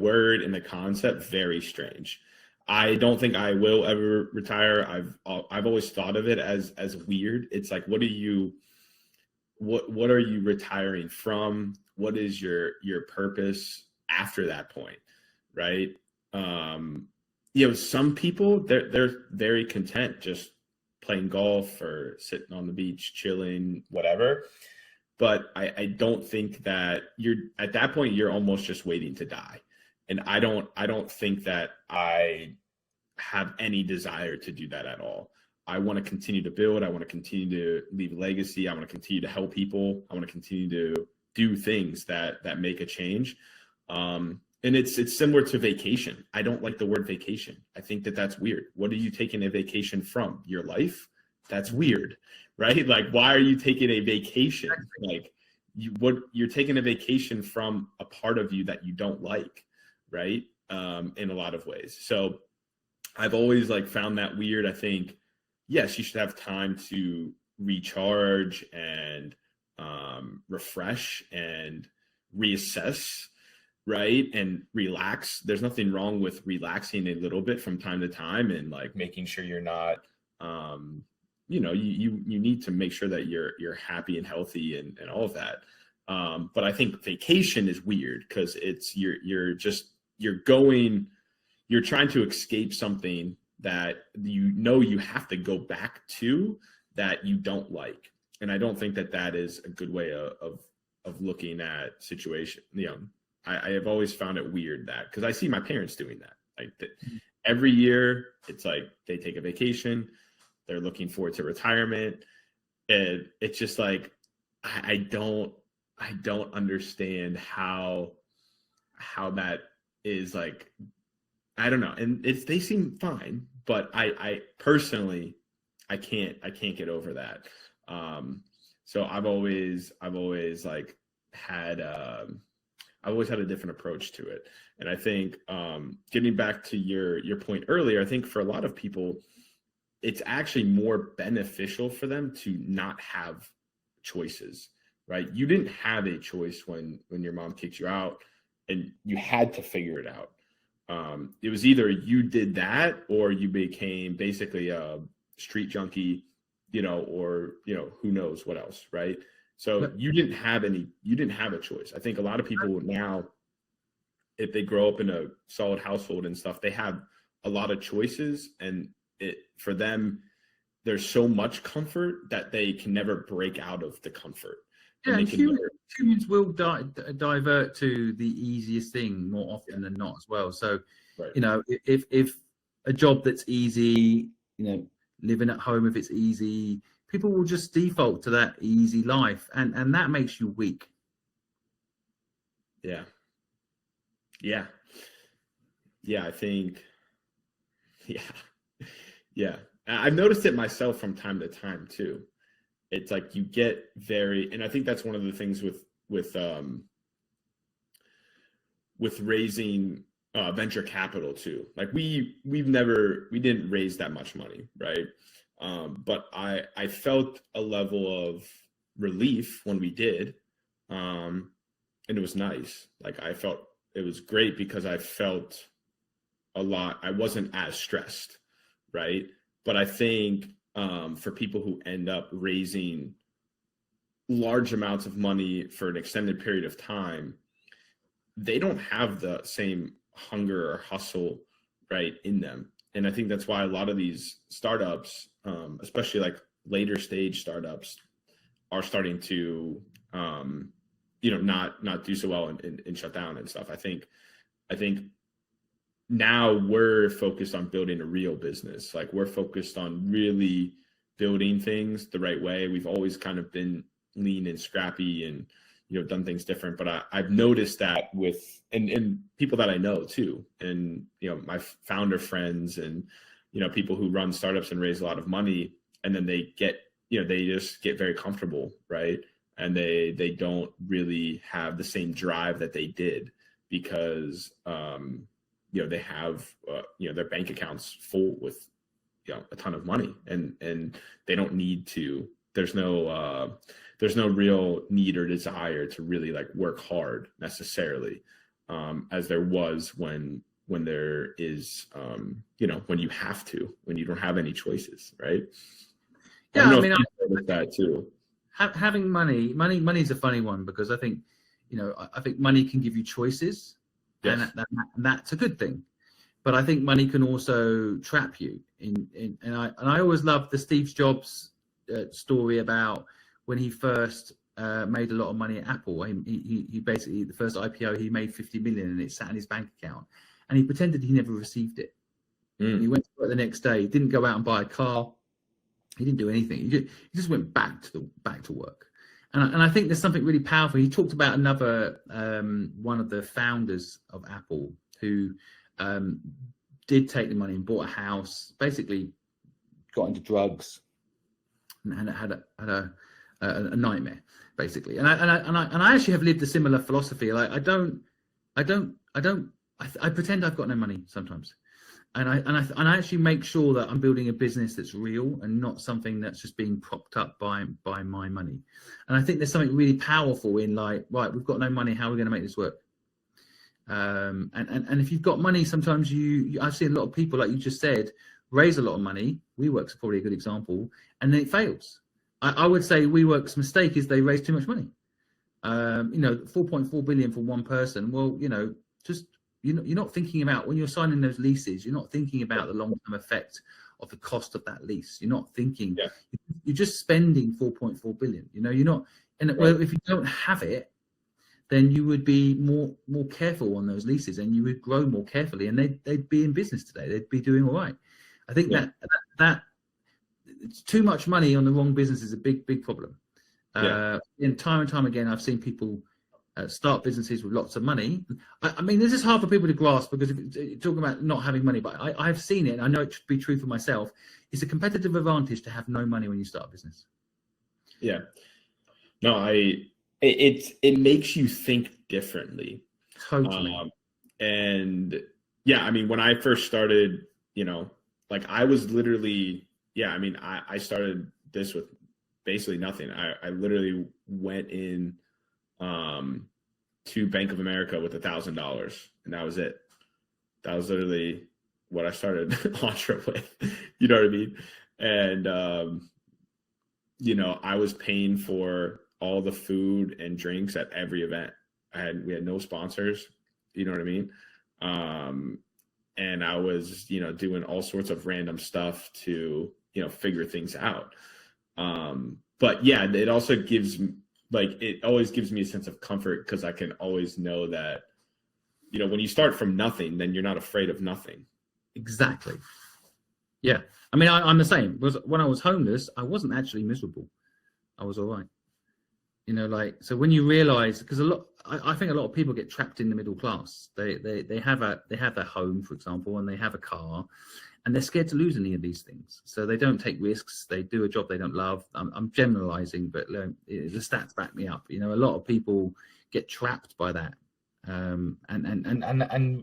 word and the concept, very strange. I don't think I will ever retire. I've always thought of it as weird. It's like, what are you retiring from? What is your purpose after that point? Right. You know, some people, they're very content just playing golf or sitting on the beach, chilling, whatever. But I don't think that you're at that point, you're almost just waiting to die. And I don't think that I have any desire to do that at all. I want to continue to build. I want to continue to leave a legacy. I want to continue to help people. I want to continue to do things that make a change. And it's similar to vacation. I don't like the word vacation. I think that that's weird. What are you taking a vacation from? Your life? That's weird, right? Like, why are you taking a vacation? Like, you're taking a vacation from a part of you that you don't like, right? In a lot of ways. So I've always found that weird. I think, yes, you should have time to recharge and refresh and reassess, right? And relax. There's nothing wrong with relaxing a little bit from time to time, and making sure you're not, you need to make sure that you're happy and healthy and all of that. But I think vacation is weird, because it's you're trying to escape something that you have to go back to, that you don't like. And I don't think that is a good way of looking at situation. You know, I have always found it weird that, because I see my parents doing that. Every year, it's like they take a vacation, they're looking forward to retirement, and it's just like, I don't understand how that is I don't know. And they seem fine, but I personally, I can't get over that. So I've always had a different approach to it. And I think, getting back to your point earlier, I think for a lot of people, it's actually more beneficial for them to not have choices, right? You didn't have a choice when your mom kicked you out, and you had to figure it out. It was either you did that, or you became basically a street junkie, or who knows what else, right? So you didn't have a choice. I think a lot of people now, if they grow up in a solid household and stuff, they have a lot of choices, and for them, there's so much comfort that they can never break out of the comfort.
Yeah, and humans will divert to the easiest thing more often than not as well. So, right. If a job that's easy, living at home, if it's easy, people will just default to that easy life, and that makes you weak.
Yeah. I think, yeah. I've noticed it myself from time to time too. It's like you get and I think that's one of the things with raising venture capital too. We didn't raise that much money, right? But I felt a level of relief when we did, and it was nice. I felt it was great, because I felt a lot. I wasn't as stressed, right? But I think for people who end up raising large amounts of money for an extended period of time, they don't have the same hunger or hustle, right, in them. And I think that's why a lot of these startups, especially later stage startups, are starting to, not do so well and shut down and stuff. I think now we're focused on building a real business. We're focused on really building things the right way. We've always kind of been lean and scrappy and, done things different. But I've noticed that and people that I know too, and, my founder friends and, people who run startups and raise a lot of money, and then they get, they just get very comfortable, right? And they don't really have the same drive that they did because, they have, their bank accounts full with, a ton of money, and they don't need to, there's no real need or desire to really like work hard necessarily, as there was when there is, when you have to, when you don't have any choices, right?
Yeah, I mean,
that too.
Having money is a funny one, because I think, I think money can give you choices, yes, and that's a good thing. But I think money can also trap you. And I always love the Steve Jobs story about when he first made a lot of money at Apple. He basically, the first IPO, he made 50 million and it sat in his bank account, and he pretended he never received it. He went to work the next day, didn't go out and buy a car. He didn't do anything. He just went back to work. And I think there's something really powerful. He talked about another one of the founders of Apple who did take the money and bought a house, basically got into drugs and had a nightmare, basically. And I actually have lived a similar philosophy. Like I pretend I've got no money sometimes. And I actually make sure that I'm building a business that's real and not something that's just being propped up by my money. And I think there's something really powerful in like, right, we've got no money, how are we going to make this work? And if you've got money, sometimes I've seen a lot of people, like you just said, raise a lot of money. WeWork's probably a good example, and then it fails. I would say WeWork's mistake is they raised too much money. 4.4 billion for one person. Well, just you're not thinking about, when you're signing those leases, you're not thinking about the long-term effect of the cost of that lease. You're not thinking, you're just spending 4.4 billion. You're not, and well, if you don't have it, then you would be more careful on those leases, and you would grow more carefully, and they'd be in business today. They'd be doing all right. I think that it's too much money on the wrong business is a big problem. And time again, I've seen people start businesses with lots of money. I mean, this is hard for people to grasp, because if you're talking about not having money, but I've seen it, and I know it should be true for myself. It's a competitive advantage to have no money when you start a business.
Yeah. No, it makes you think differently.
Totally.
And yeah, I mean, when I first started, like I was literally, I started this with basically nothing. I literally went in to Bank of America with $1,000, and that was it. That was literally what I started Entre with. You know what I mean? And I was paying for all the food and drinks at every event. We had no sponsors. You know what I mean? And I was, doing all sorts of random stuff to, figure things out. But yeah, it also always gives me a sense of comfort, because I can always know that, when you start from nothing, then you're not afraid of nothing.
Exactly. Yeah. I mean, I'm the same. When I was homeless, I wasn't actually miserable. I was all right. So when you realize, because I think a lot of people get trapped in the middle class. They have their home, for example, and they have a car, and they're scared to lose any of these things. So they don't take risks. They do a job they don't love. I'm generalizing, but the stats back me up. A lot of people get trapped by that. And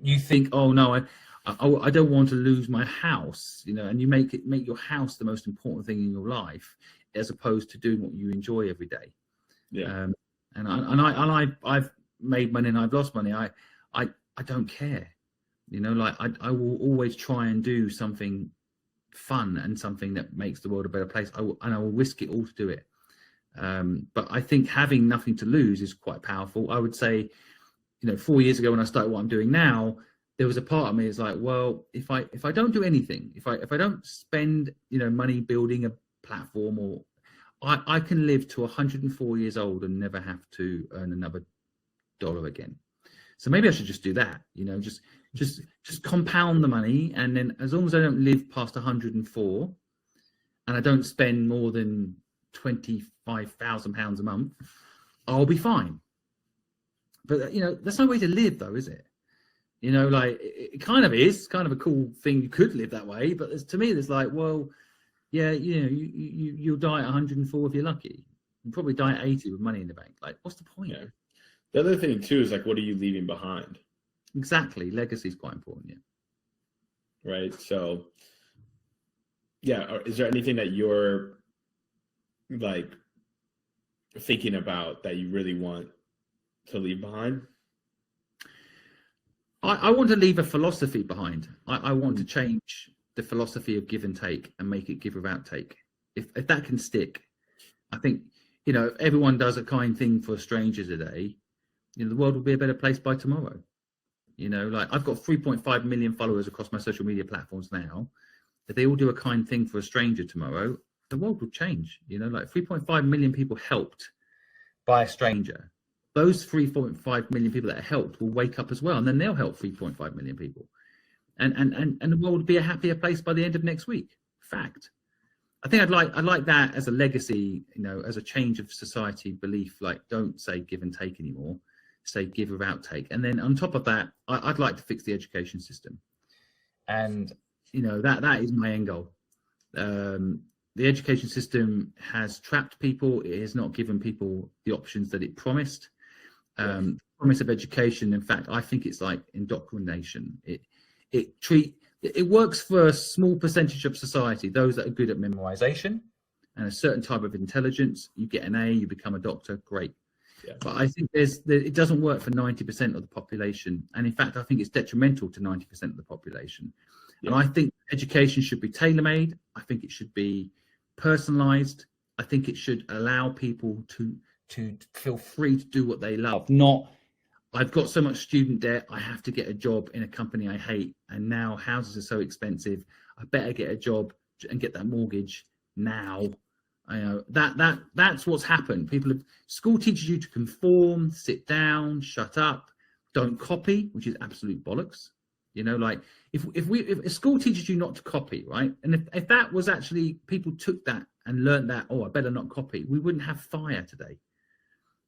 you think, oh no, I don't want to lose my house, and you make your house the most important thing in your life, as opposed to doing what you enjoy every day.
Yeah.
I've made money and I've lost money. I don't care. I will always try and do something fun and something that makes the world a better place. I will risk it all to do it. But I think having nothing to lose is quite powerful. I would say, 4 years ago when I started what I'm doing now, there was a part of me is like, well, if I don't do anything, if I don't spend money building a platform, or I can live to 104 years old and never have to earn another dollar again. So maybe I should just do that, just compound the money. And then as long as I don't live past 104 and I don't spend more than £25,000 a month, I'll be fine. But, that's no way to live though, is it? You know, like it kind of is kind of a cool thing. You could live that way, but to me, there's like, well, yeah, you know, you'll die at 104 if you're lucky. You'll probably die at 80 with money in the bank. Like, what's the point?
Yeah. The other thing too is like, what are you leaving behind?
Exactly, legacy is quite important. Yeah.
Right. So, yeah, is there anything that you're like thinking about that you really want to leave behind?
I want to leave a philosophy behind. I want to change the philosophy of give and take and make it give without take. If that can stick, I think, you know, if everyone does a kind thing for a stranger today, you know, the world will be a better place by tomorrow. You know, like I've got 3.5 million followers across my social media platforms now. If they all do a kind thing for a stranger tomorrow, the world will change. You know, like 3.5 million people helped by a stranger. Those 3.5 million people that are helped will wake up as well, and then they'll help 3.5 million people, and the world will be a happier place by the end of next week. Fact. I think I'd like that as a legacy, you know, as a change of society belief. Like, don't say give and take anymore, say give without take. And then on top of that, I'd like to fix the education system, and you know that is my end goal. The education system has trapped people. It has not given people the options that it promised. Promise of education, in fact, I think it's like indoctrination. It works for a small percentage of society, those that are good at memorization and a certain type of intelligence. You get an A, you become a doctor, great. Yeah. But I think it doesn't work for 90% of the population, and in fact, I think it's detrimental to 90% of the population. Yeah. And I think education should be tailor-made. I think it should be personalized. I think it should allow people to feel free to do what they love, not I've got so much student debt, I have to get a job in a company I hate, and now houses are so expensive, I better get a job and get that mortgage now. You know, that's what's happened. School teaches you to conform, sit down, shut up, don't copy, which is absolute bollocks. You know, like if a school teaches you not to copy, right? And if that was actually, people took that and learned that, oh, I better not copy, we wouldn't have fire today.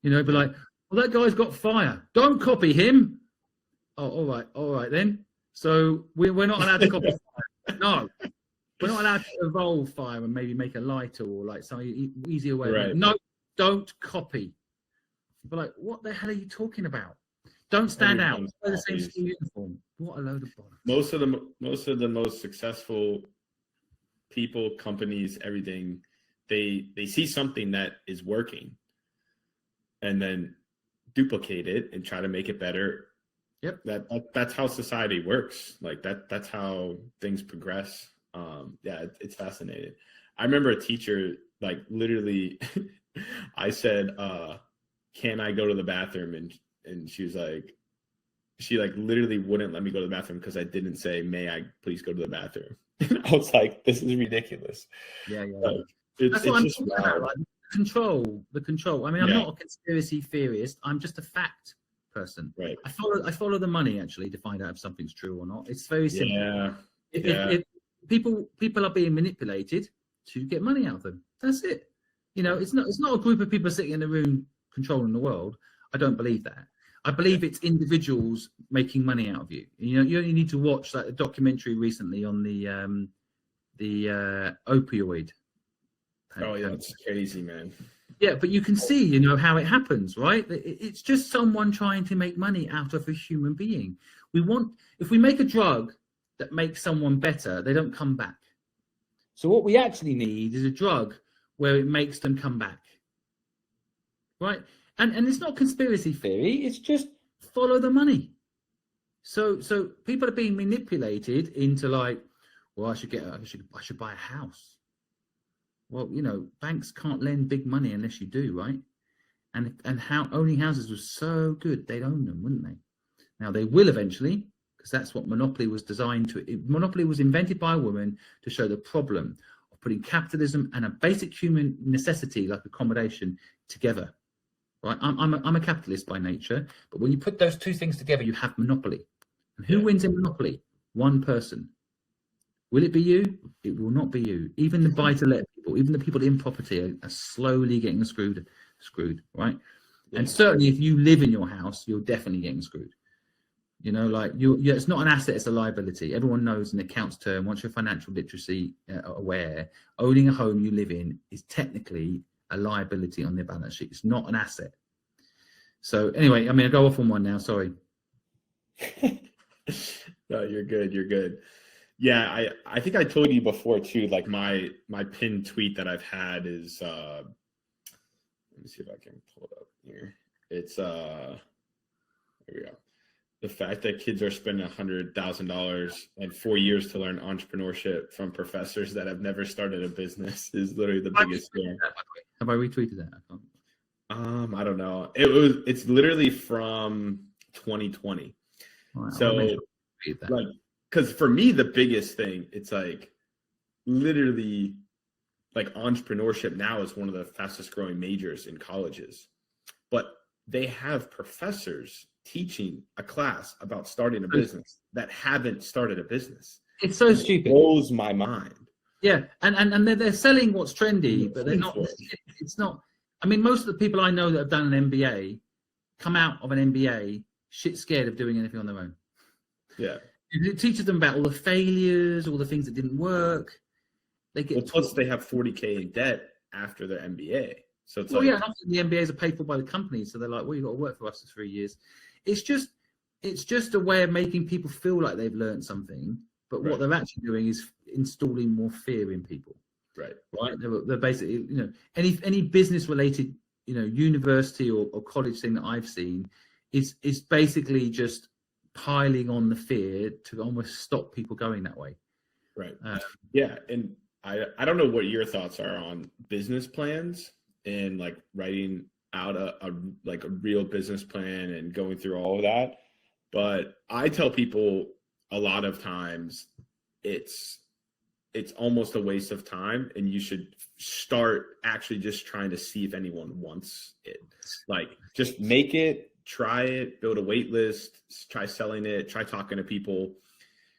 You know, but like, well, that guy's got fire, don't copy him. Oh, all right then. So we're not allowed to copy fire. No, we're not allowed to evolve fire and maybe make a lighter or like some easier way. Right. No, don't copy. But like, what the hell are you talking about? Don't stand out. Wear the same school uniform. What a load of bollocks. Most
of the most successful people, companies, everything, they see something that is working and then duplicate it and try to make it better.
Yep.
That's how society works. Like that's how things progress. Yeah, it's fascinating. I remember a teacher, like literally I said, can I go to the bathroom? And she was like, she like literally wouldn't let me go to the bathroom because I didn't say, may I please go to the bathroom? I was like, this is ridiculous.
Yeah.
Like, it's just
about, like, the control. I mean, I'm not a conspiracy theorist. I'm just a fact person.
Right.
I follow the money actually to find out if something's true or not. It's very simple.
Yeah.
If people are being manipulated to get money out of them, that's it. You know, it's not a group of people sitting in a room controlling the world. I don't believe that. I believe it's individuals making money out of you. You know, you only need to watch like a documentary recently on the opioid.
Oh yeah, it's crazy, man.
Yeah, but you can see, you know, how it happens, right? It's just someone trying to make money out of a human being. If we make a drug that makes someone better, they don't come back. So what we actually need is a drug where it makes them come back, right? And it's not conspiracy theory. It's just follow the money. So people are being manipulated into like, well, I should buy a house. Well, you know, banks can't lend big money unless you do, right? And how owning houses was so good, they'd own them, wouldn't they? Now they will eventually, because that's what monopoly was designed to. Monopoly was invented by a woman to show the problem of putting capitalism and a basic human necessity like accommodation together. Right? I'm a capitalist by nature, but when you put those two things together, you have monopoly. And who wins in monopoly? One person. Will it be you? It will not be you. Even the buy-to-let people, even the people in property are slowly getting screwed, right? Yeah. And certainly if you live in your house, you're definitely getting screwed. Like it's not an asset, it's a liability. Everyone knows in accounts term, once you're financial literacy aware, owning a home you live in is technically a liability on their balance sheet. It's not an asset. So anyway, I go off on one now, sorry.
No, you're good. Yeah, I think I told you before too, like my pinned tweet that I've had is let me see if I can pull it up here. It's here we go. The fact that kids are spending $100,000 and 4 years to learn entrepreneurship from professors that have never started a business is literally the biggest scam.
Have I retweeted that?
I don't know. It's literally from 2020.
Right,
so like, because for me the biggest thing, it's like literally like entrepreneurship now is one of the fastest growing majors in colleges, but they have professors teaching a class about starting a business that haven't started a business.
It's so stupid.
It blows my mind.
Yeah, and they're selling what's trendy, but they're not. It's not. Most of the people I know that have done an MBA come out of an MBA shit scared of doing anything on their own.
Yeah,
it teaches them about all the failures, all the things that didn't work. They get
plus they have 40K in debt after their MBA. So it's
and often the MBAs are paid for by the company, so they're like, well, you've got to work for us for 3 years. It's just a way of making people feel like they've learned something, but what they're actually doing is installing more fear in people. Right. They're basically, any business related, university or college thing that I've seen is basically just piling on the fear to almost stop people going that way.
Right. Yeah, and I don't know what your thoughts are on business plans and like writing out a real business plan and going through all of that. But I tell people a lot of times it's almost a waste of time, and you should start actually just trying to see if anyone wants it. Like just make it, try it, build a wait list, try selling it, try talking to people,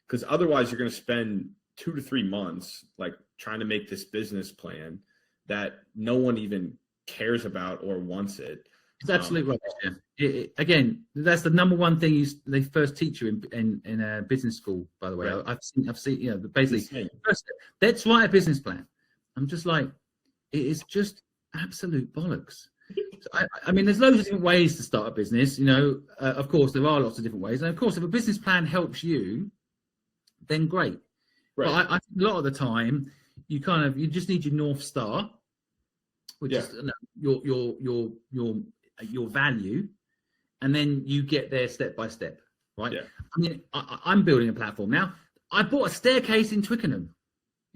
because otherwise you're going to spend 2 to 3 months like trying to make this business plan that no one even cares about or wants it.
It's absolutely right. Yeah. Again, that's the number one thing they first teach you in a business school. By the way, right. I've seen basically first, let's write a business plan. I'm just like, it is just absolute bollocks. So there's loads of different ways to start a business. Of course, there are lots of different ways, and of course, if a business plan helps you, then great. Right. But I think a lot of the time, you just need your North Star, which is your value, and then you get there step by step, right? Yeah. I'm building a platform now. I bought a staircase in Twickenham.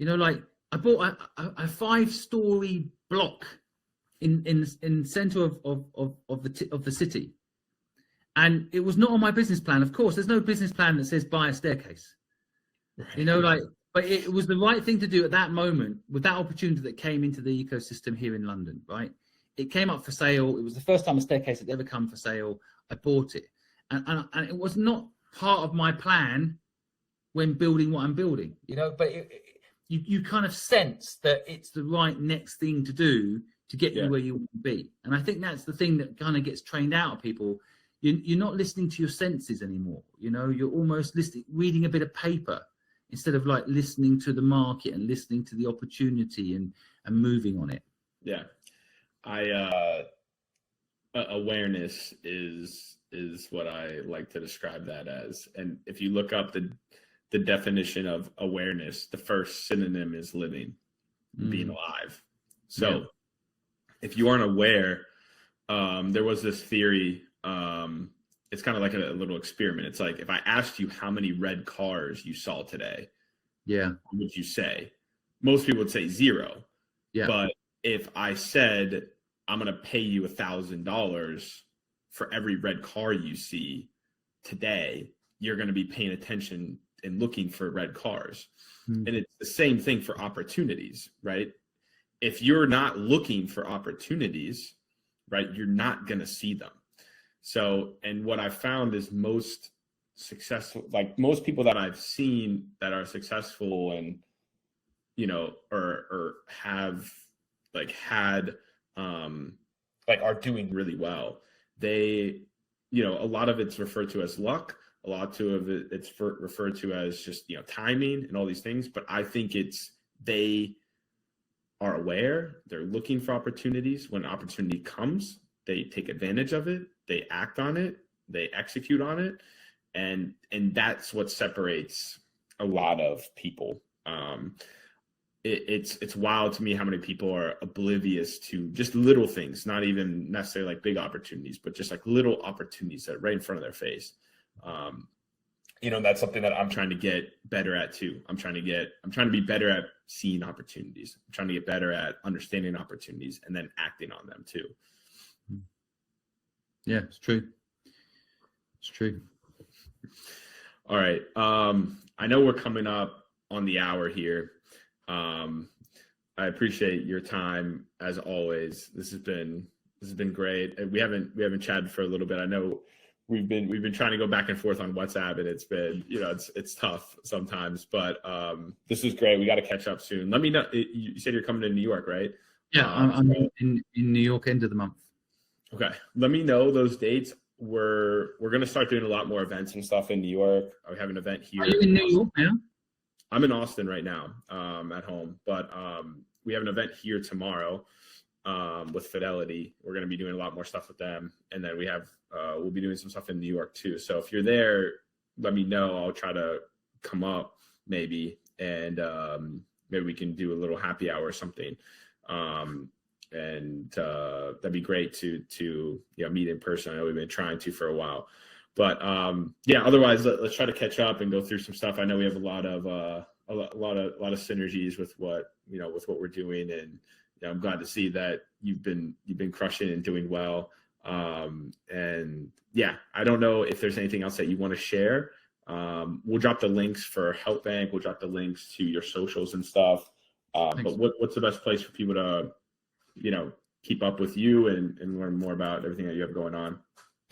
I bought a 5-story block in center of the city, and it was not on my business plan. Of course, there's no business plan that says buy a staircase. Right. But it was the right thing to do at that moment with that opportunity that came into the ecosystem here in London, right? It came up for sale. It was the first time a staircase had ever come for sale. I bought it. And it was not part of my plan when building what I'm building, but you kind of sense that it's the right next thing to do to get you where you want to be. And I think that's the thing that kind of gets trained out of people. You're not listening to your senses anymore. You're almost reading a bit of paper instead of like listening to the market and listening to the opportunity and moving on it.
Yeah. Awareness is what I like to describe that as. And if you look up the definition of awareness, the first synonym is living, being alive. So if you aren't aware, there was this theory, it's kind of like a little experiment. It's like, if I asked you how many red cars you saw today, what would you say? Most people would say 0. Yeah. But if I said, I'm going to pay you $1,000 for every red car you see today, you're going to be paying attention and looking for red cars. And it's the same thing for opportunities, right? If you're not looking for opportunities, right, you're not going to see them. So, and what I found is most successful, like most people that I've seen that are successful and, or have like had, like are doing really well. They, a lot of it's referred to as luck, A lot of it's referred to as just, timing and all these things. But I think they are aware, they're looking for opportunities. When opportunity comes, they take advantage of it, they act on it, they execute on it. And that's what separates a lot of people. It's wild to me how many people are oblivious to just little things, not even necessarily like big opportunities, but just like little opportunities that are right in front of their face. That's something that I'm trying to get better at too. I'm trying to be better at seeing opportunities. I'm trying to get better at understanding opportunities and then acting on them too.
Yeah, it's true. It's true.
All right. I know we're coming up on the hour here. I appreciate your time as always. This has been great. We haven't chatted for a little bit. I know we've been trying to go back and forth on WhatsApp, and it's been, it's tough sometimes, but this is great. We got to catch up soon. Let me know. You said you're coming to New York, right?
Yeah, I'm in New York end of the month.
Okay. Let me know those dates. We're going to start doing a lot more events and stuff in New York. We have an event here.
Are you in New York now?
I'm in Austin right now, at home, but we have an event here tomorrow with Fidelity. We're going to be doing a lot more stuff with them, and then we'll be doing some stuff in New York too. So if you're there, let me know. I'll try to come up maybe, and maybe we can do a little happy hour or something. And that'd be great to meet in person. I know we've been trying to for a while. But otherwise, let's try to catch up and go through some stuff. I know we have a lot of synergies with what we're doing, and I'm glad to see that you've been crushing and doing well. And I don't know if there's anything else that you want to share. We'll drop the links for HelpBnk. We'll drop the links to your socials and stuff. But what's the best place for people to keep up with you and learn more about everything that you have going on?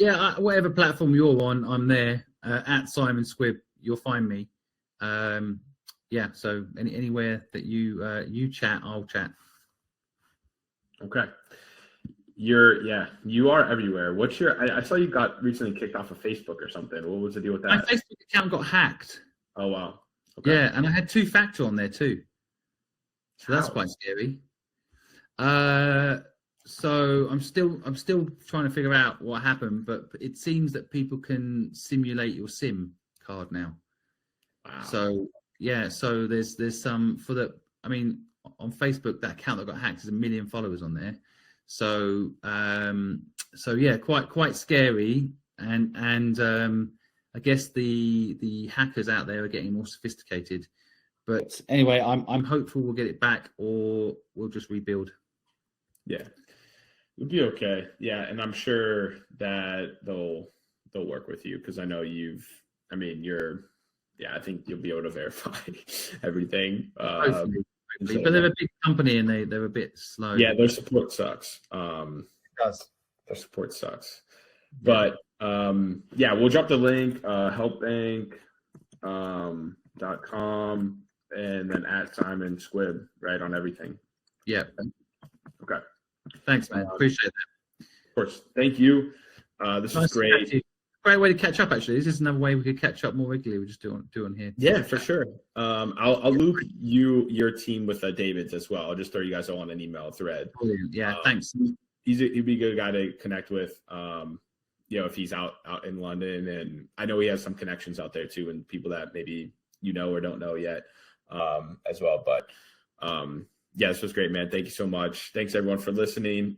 Yeah, whatever platform you're on, I'm there. At Simon Squibb, you'll find me. So anywhere that you chat, I'll chat.
Okay. You are everywhere. What's I saw you got recently kicked off of Facebook or something. What was the deal with that?
My Facebook account got hacked.
Oh, wow. Okay.
Yeah, and I had 2-factor on there too. So that's quite scary. So I'm still trying to figure out what happened, but it seems that people can simulate your SIM card now.
Wow.
So there's some on Facebook, that account that got hacked is 1 million followers on there. So quite scary, and I guess the hackers out there are getting more sophisticated. But anyway, I'm hopeful we'll get it back, or we'll just rebuild.
Yeah, it'll be okay. Yeah, and I'm sure that they'll work with you, because I know I think you'll be able to verify everything.
But they're a big company, and they're a bit slow.
Yeah, their support sucks.
It does.
Their support sucks. But we'll drop the link, HelpBnk.com, and then at Simon Squibb, right, on everything.
Yeah.
Okay.
Thanks, man. Appreciate that.
Of course. Thank you. This is great.
Great way to catch up, actually. This is another way we could catch up more regularly. We just do on here.
Yeah, for sure. I'll loop your team with David's as well. I'll just throw you guys all on an email thread.
Brilliant. Yeah, thanks.
He'd be a good guy to connect with. If he's out in London, and I know he has some connections out there too, and people that maybe or don't know yet, as well. But this was great, man. Thank you so much. Thanks everyone for listening.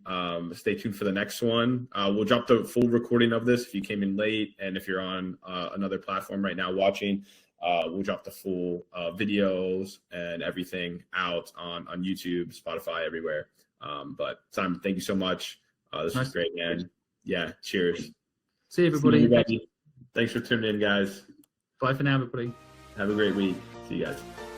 Stay tuned for the next one. We'll drop the full recording of this if you came in late, and if you're on another platform right now watching, we'll drop the full videos and everything out on YouTube, Spotify, everywhere. But Simon, thank you so much. This was great, man. Yeah, cheers.
See you, everybody.
Thanks for tuning in, guys.
Bye for now, everybody.
Have a great week. See you guys.